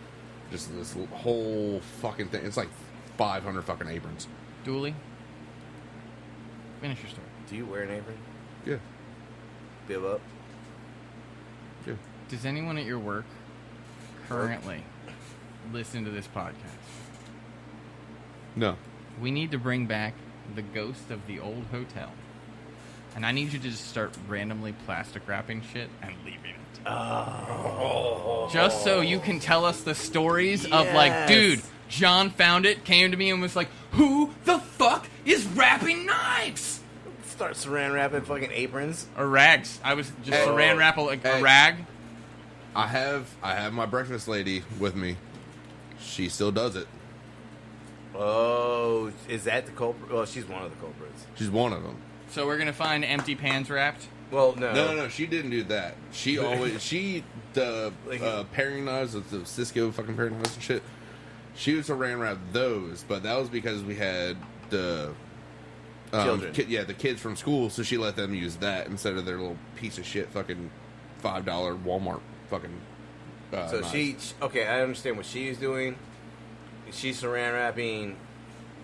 D: just this whole fucking thing. It's like 500 fucking aprons.
B: Dooley, finish your story.
A: Do you wear an apron?
D: Yeah.
A: Bib up.
D: Yeah.
B: Does anyone at your work currently listen to this podcast?
D: No.
B: We need to bring back the ghost of the old hotel. And I need you to just start randomly plastic wrapping shit and leaving it. Oh. Just so you can tell us the stories of like,
A: Yes.
B: dude, John found it, came to me and was like, who the fuck is wrapping knives?
A: Start saran wrapping fucking aprons.
B: Or rags. I was just
D: Hey.
B: saran wrap a
D: Hey.
B: rag.
D: I have my breakfast lady with me, she still does it.
A: Oh, is that the culprit? Well, she's one of the culprits.
D: She's one of them.
B: So we're gonna find empty pans wrapped.
A: Well, no.
D: No, she didn't do that. She always, the paring knives with the Cisco fucking paring knives and shit, she was Serran Wrap those, but that was because we had the
A: children.
D: The kids from school, so she let them use that instead of their little piece of shit fucking $5 Walmart fucking
A: So
D: knives.
A: okay, I understand what she's doing. She's Saran wrapping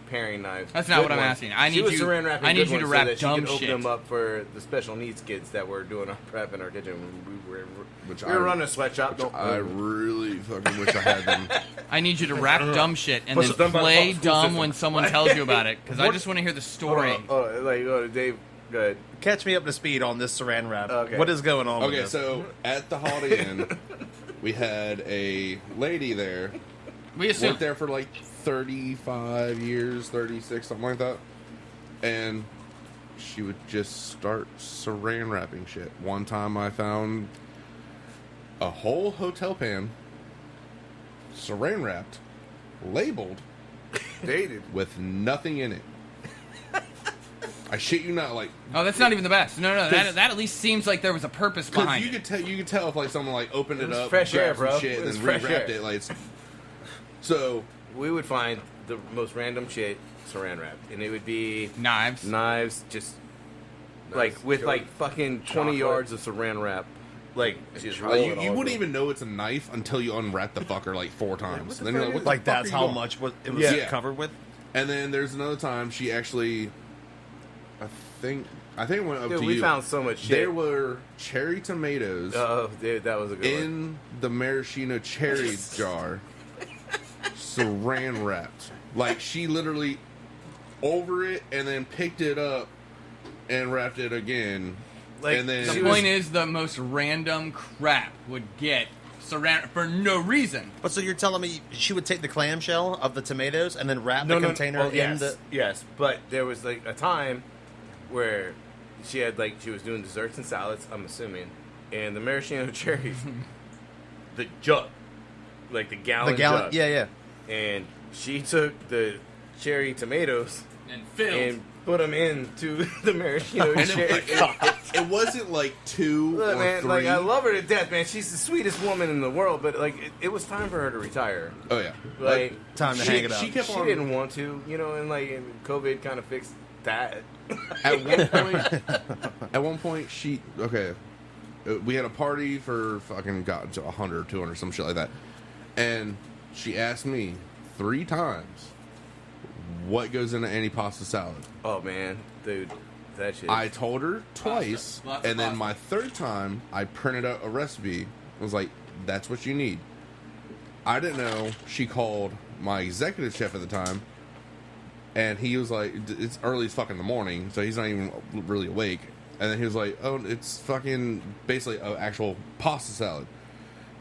A: paring knives.
B: That's not
A: Good
B: what I'm
A: ones.
B: asking. I
A: She
B: need
A: was
B: you-
A: Saran wrapping
B: I need
A: good
B: you to
A: ones
B: wrap
A: so that
B: dumb
A: she could
B: shit.
A: open them up for the special needs kids that were doing our prep in our kitchen. We were running a sweatshop.
D: I really fucking wish I had them.
B: I need you to rap dumb shit and
A: Plus
B: then
A: it's done by the
B: play
A: public school
B: dumb
A: system.
B: when someone tells you about it, because I just want to hear the story.
A: Dave, good.
E: Catch me up to speed on this Serran Wrap.
A: Okay.
E: What is going on?
D: Okay,
E: with this?
D: so at the Holiday Inn, we had a lady there.
B: We assume.
D: Worked there for like 35 years, 36, something like that. And she would just start Saran wrapping shit. One time I found a whole hotel pan Saran wrapped, labeled,
A: Dated.
D: with nothing in it. I shit you not, like,
B: Oh, that's not even the best. No, that at least seems like there was a purpose
D: because
B: behind
D: you
B: it.
D: could tell if like someone like opened it
A: was
D: up,
A: fresh air,
D: grabbed some
A: bro.
D: shit,
A: It
D: and
A: was
D: then
A: fresh
D: rewrapped
A: air.
D: it. Like, so
A: We would find the most random shit Saran wrapped, and it would be
B: Knives.
A: just like with like fucking 20 yards of Saran wrap, like just roll it
D: you
A: all
D: wouldn't
A: over.
D: even know it's a knife until you unwrap the fucker like 4 times.
A: the
D: Then you're
A: fuck
D: like, what
A: is-
D: the
E: like
D: fuck
E: that's
D: are you
E: how
D: doing?
E: much it was
D: Yeah.
E: covered with.
D: And then there's another time she actually, I think it went up
A: Dude,
D: to
A: we
D: you.
A: found so much shit.
D: There were cherry tomatoes
A: Oh, dude, that was a good one.
D: in the maraschino cherry jar, Saran wrapped. Like she literally over it and then picked it up and wrapped it again.
A: Like,
D: and then
B: The point is, the most random crap would get Saran for no reason.
E: But so you're telling me she would take the clamshell of the tomatoes and then wrap the container
A: well,
E: in
A: yes,
E: the.
A: yes, but there was like a time where she was doing desserts and salads, I'm assuming, and the maraschino cherries, the jug, like the gallon jug,
E: Yeah.
A: and she took the cherry tomatoes
B: And filled.
A: and put them into the maraschino
D: and
A: cherry.
D: it wasn't like 2
A: Look,
D: or
A: man,
D: 3.
A: like I love her to death, man. She's the sweetest woman in the world, but like it was time for her to retire.
D: Oh yeah,
A: Like
E: Time to
D: she,
E: hang it up.
D: She kept
A: she
D: on.
A: didn't want to, and like COVID kind of fixed that.
D: At one point, we had a party for fucking 100, 200, some shit like that, and she asked me 3 times what goes into any pasta salad.
A: Oh man, dude, that shit.
D: I told her twice,
B: Lots of
D: and then
B: pasta.
D: my 3rd time, I printed out a recipe. I was like, "That's what you need." I didn't know she called my executive chef at the time, and he was like, "It's early as fuck in the morning, so he's not even really awake." And then he was like, "Oh, it's fucking basically an actual pasta salad,"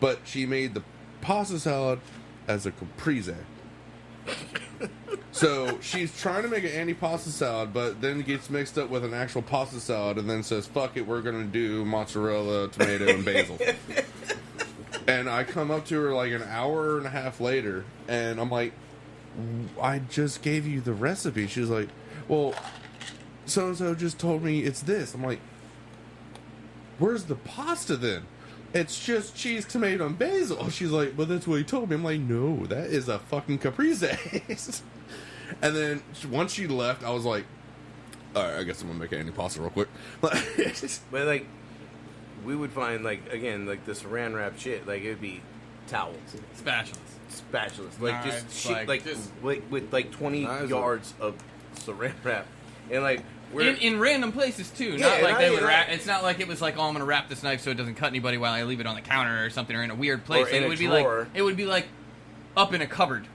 D: but she made the pasta salad as a caprese. So she's trying to make an antipasta salad, but then gets mixed up with an actual pasta salad, and then says, "Fuck it, we're gonna do mozzarella, tomato, and basil." And I come up to her like an hour and a half later, and I'm like, "I just gave you the recipe." She's like, "Well, so and so just told me it's this." I'm like, "Where's the pasta then?" "It's just cheese, tomato, and basil." She's like, "But that's what he told me." I'm like, "No, that is a fucking caprese." And then once she left, I was like, "All right, I guess I'm gonna make any pasta real quick."
A: But like, we would find like again like the Saran wrap shit. Like it'd be towels,
B: Spatulas.
A: spatulas, like
B: Knives,
A: just shit,
B: like,
A: like
B: just-
A: with like 20
C: Knives
A: yards of Saran wrap, and like we're
B: In random places too.
A: Yeah,
B: Not like
A: and
B: they
A: I-
B: would
A: and
B: wrap.
A: I-
B: It's not like it was like, oh, I'm gonna wrap this knife so it doesn't cut anybody while I leave it on the counter or something, or in a weird place.
A: Or
B: Like,
A: in
B: it
A: a
B: would be
A: drawer.
B: like it would be like up in a cupboard,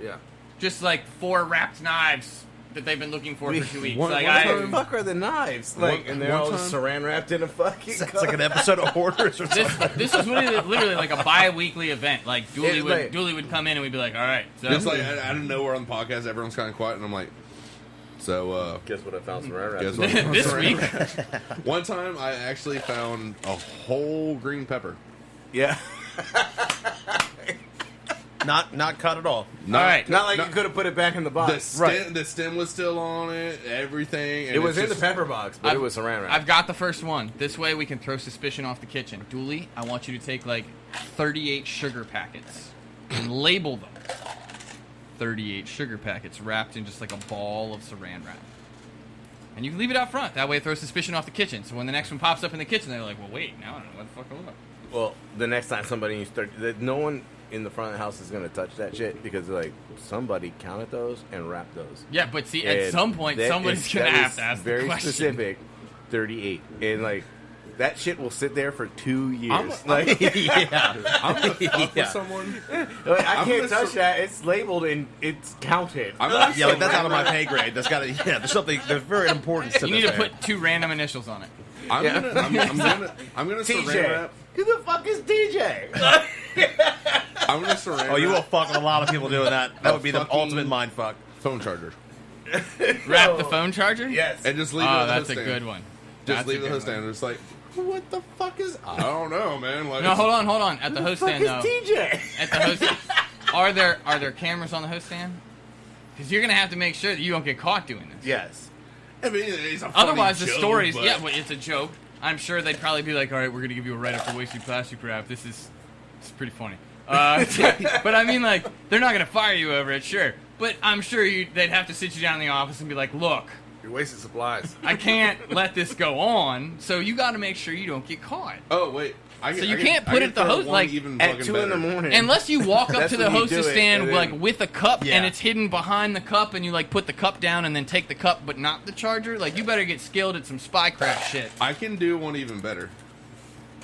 C: Yeah.
B: just like 4 wrapped knives that they've been looking for 2 weeks.
D: One-
B: like
D: one
B: I,
A: what the fuck are the knives? Like,
D: One-
A: and they're
D: one
A: all
D: time-
A: Saran wrapped in a fucking.
E: It's like an episode of Hoarders or something.
B: this is literally like a bi-weekly event. Like
A: Yeah, like-
B: Dooley would come in and we'd be like, all right, so
D: It's like I don't know, we're on the podcast, everyone's kind of quiet, and I'm like, so
A: Guess what I found Saran wrap?
D: guess what?
B: this week.
D: One time, I actually found a whole green pepper.
A: Yeah.
E: Not cut at all.
B: All right.
A: Not like you could have put it back in the box.
D: The stem was still on it, everything. And
A: It was
D: it's
A: in the
D: just-
A: pepper box, but it was Serran Wrap.
B: I've got the first one. This way we can throw suspicion off the kitchen. Dooley, I want you to take like 38 sugar packets and label them. 38 sugar packets wrapped in just like a ball of Serran Wrap. And you can leave it out front. That way it throws suspicion off the kitchen. So when the next one pops up in the kitchen, they're like, well, wait, now I don't know what the fuck to look.
A: Well, the next time somebody no one in the front of the house is going to touch that shit because like somebody counted those and wrapped those.
B: Yeah, but see, at some point, somebody's going to have to ask the
A: very
B: question.
A: specific, 38. And like, that shit will sit there for 2 years.
D: I'm
A: like,
D: gonna fuck with someone.
A: I can't touch that. It's labeled and it's counted.
D: I'm gonna
E: Yeah, like that's out of my pay grade. That's got to. Yeah, there's something. There's very important.
B: You need to put 2 random initials on it.
D: I'm gonna Serran
A: TJ.
D: Wrap.
A: Who the fuck is DJ?
D: I'm gonna Serran.
E: Oh, you will
D: Wrap
E: fuck with a lot of people doing that. That would be the
D: fucking-
E: ultimate mind fuck.
D: phone charger
B: Wrap the phone charger?
A: Yes.
D: and just leave it.
B: Oh,
D: at the
B: that's a
D: host
B: good
D: stand.
B: one.
D: Just
B: That's
D: leave
B: a
D: the
B: good
D: host
B: one.
D: stand. It's like, what the fuck is? I don't know, man. Like,
B: No, hold on. At the host
A: Fuck
B: stand,
A: is
B: though.
A: TJ?
B: At the host, are there cameras on the host stand? Because you're gonna have to make sure that you don't get caught doing this.
A: Yes.
D: I mean, it's a funny
B: Otherwise, the
D: joke,
B: stories.
D: but-
B: Yeah, but it's a joke. I'm sure they'd probably be like, "All right, we're gonna give you a write-up for wasted plastic wrap. This is pretty funny." But I mean, like, they're not gonna fire you over it, sure. But I'm sure they'd have to sit you down in the office and be like, "Look,
C: You're wasting supplies.
B: I can't let this go on. So you got to make sure you don't get caught."
D: Oh wait,
B: So you can't put it the
D: throw
B: host-
D: one
B: like,
D: even
A: At
D: fucking
A: 2 in the
D: better.
A: morning.
B: Unless you walk up
A: That's
B: to the
A: when you
B: hostess
A: do it,
B: stand
A: and
B: like
A: then-
B: with a cup
E: Yeah.
B: and it's hidden behind the cup and you like put the cup down and then take the cup but not the charger, like you better get skilled at some spycraft shit.
D: I can do one even better.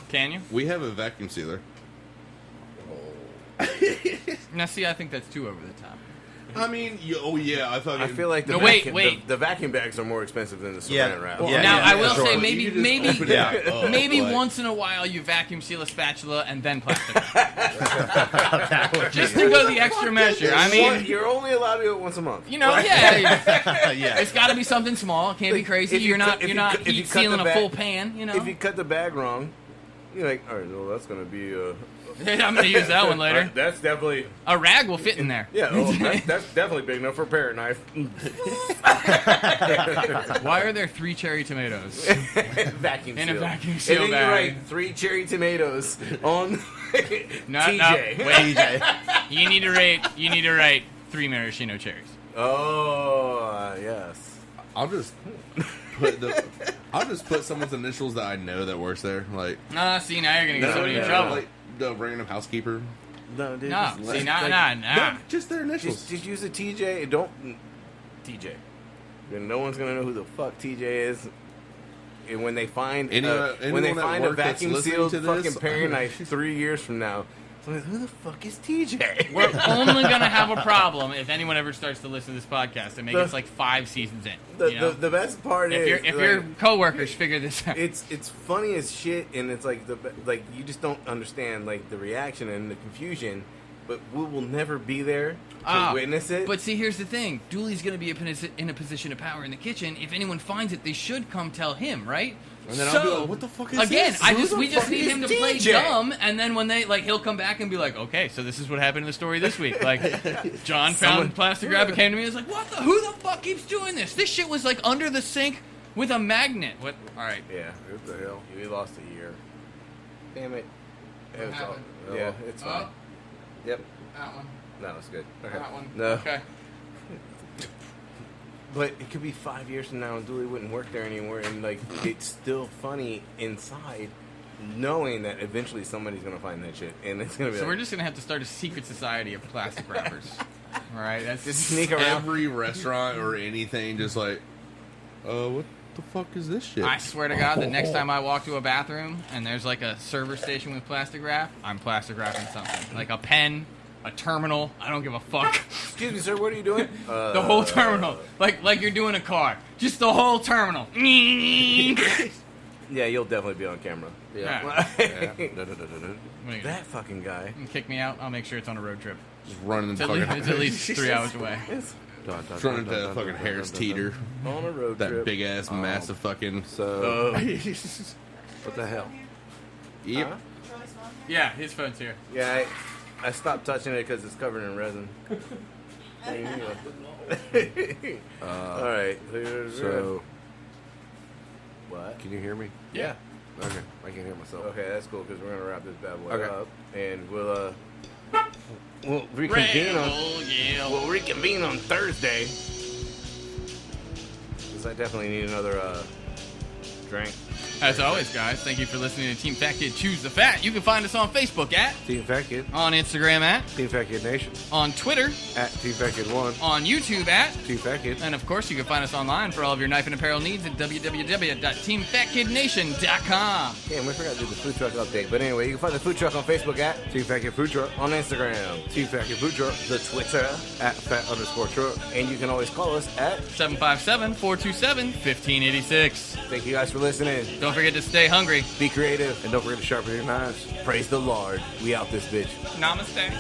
B: Can you?
D: We have a vacuum sealer.
B: Now see, I think that's too over the top.
D: I mean, I thought.
A: I feel like the
B: No, wait,
A: vacuum,
B: wait.
A: The vacuum bags are more expensive than the Serran
E: Yeah.
A: Wrap.
E: Well,
B: Now I will
E: sure.
B: say
D: You
B: maybe
D: can just open it back up,
B: maybe
D: like-
B: once in a while you vacuum seal a spatula and then plastic wrap. Just to go the extra measure. I mean,
A: You're only allowed to do it once a month.
B: you know, yeah.
E: Yeah.
B: It's got to be something small. It can't be
A: Like,
B: crazy.
A: if you
B: You're not
A: cut- if
B: you're
A: you
B: not
A: cut- if you
B: heat
A: cut the
B: sealing a
A: bag-
B: full pan. You know.
A: If you cut the bag wrong, you're like, all right, well, that's going to be
B: I'm gonna use that one later.
A: That's definitely,
B: A rag will fit in there.
A: yeah, that's definitely big enough for a parrot knife.
B: Why are there 3 cherry tomatoes?
A: Vacuum
B: In a
A: seal.
B: vacuum seal
A: And then
B: bag.
A: you write 3 cherry tomatoes on
B: No,
A: TJ.
B: no, wait. You need to write 3 maraschino cherries.
A: Oh, yes.
D: I'll just put someone's initials that I know that works there, like
B: See, now you're gonna get
A: No,
B: somebody in
A: yeah.
B: trouble.
D: like the random housekeeper.
A: No, dude.
B: No,
A: just
B: see,
A: like-
B: nah.
D: No, just their initials.
A: Just use a TJ. Don't TJ. Then no one's gonna know who the fuck TJ is. And when they find
D: Anyone at
A: a
D: work that's
A: vacuum
D: listening
A: sealed
D: to this-
A: fucking paring knife 3 years from now, so like, who the fuck is TJ?
B: We're only gonna have a problem if anyone ever starts to listen to this podcast and make it like 5 seasons in. You know?
A: The best part
B: if
A: is
B: your coworkers figure this out.
A: it's funny as shit, and it's like you just don't understand like the reaction and the confusion, but we will never be there to witness it.
B: But see, here's the thing: Dooley's going to be in a position of power in the kitchen. If anyone finds it, they should come tell him, right?
D: And then I'll be like, what the fuck is
B: again,
D: this?
B: we just need him to play
A: TJ?
B: dumb, and then when he'll come back and be like, okay, so this is what happened in the story this week. Like, John found plastic wrap, and came to me, and was like, who the fuck keeps doing this? This shit was like under the sink with a magnet. What? All right.
A: Yeah, what the hell? We lost a year. Damn it. It was all-
B: happened?
A: yeah, it's fine. Yep.
B: That one.
A: No, it's good. Okay.
B: That one.
A: No.
B: Okay.
A: But it could be 5 years from now and Dooley wouldn't work there anymore, and like it's still funny inside, knowing that eventually somebody's gonna find that shit, and it's gonna be
B: So
A: like,
B: we're just gonna have to start a secret society of plastic wrappers. All right, that's
A: just sneak around.
D: Every restaurant or anything, just like, what the fuck is this shit?
B: I swear to God, the next time I walk to a bathroom and there's like a server station with plastic wrap, I'm plastic wrapping something. Like a pen, a terminal, I don't give a fuck.
A: Excuse me, sir, what are you doing?
B: The whole terminal. Like you're doing a car. Just the whole terminal.
A: Yeah, you'll definitely be on camera.
B: Yeah.
A: Yeah. That fucking guy.
B: Kick me out, I'll make sure it's on a road trip.
D: Just running
B: It's
D: the
B: at least 3 hours away.
D: just running to fucking Harris Teeter.
A: On a road
D: That
A: trip.
D: big ass, massive fucking.
C: So, what the hell?
D: Yep.
A: Huh?
B: Yeah, his phone's here.
A: Yeah, I stopped touching it because it's covered in resin. All right.
C: So,
A: what?
C: can you hear me?
A: Yeah.
C: Okay, I can hear myself.
A: Okay, that's cool because we're gonna wrap this bad boy
C: Okay.
A: up, and we'll reconvene we'll reconvene on Thursday. Because I definitely need another drink.
B: As always, guys, thank you for listening to Team Fat Kid Choose the Fat. You can find us on Facebook at,
C: Team Fat Kid,
B: on Instagram at,
C: Team Fat Kid Nation,
B: on Twitter,
C: at Team Fat Kid 1,
B: on YouTube at,
C: Team Fat Kid.
B: and of course you can find us online for all of your knife and apparel needs at www.teamfatkidnation.com.
A: Damn, we forgot to do the food truck update. But anyway, you can find the food truck on Facebook at
C: Team Fat Kid Food Truck,
A: on Instagram,
C: Team Fat Kid Food Truck,
A: the Twitter,
C: at Fat_Truck.
A: and you can always call us at.
B: 757-427-1586.
A: Thank you guys for listening.
B: Don't forget to stay hungry.
A: Be creative.
C: And don't forget to sharpen your knives.
A: Praise the Lord. We out this bitch.
B: Namaste.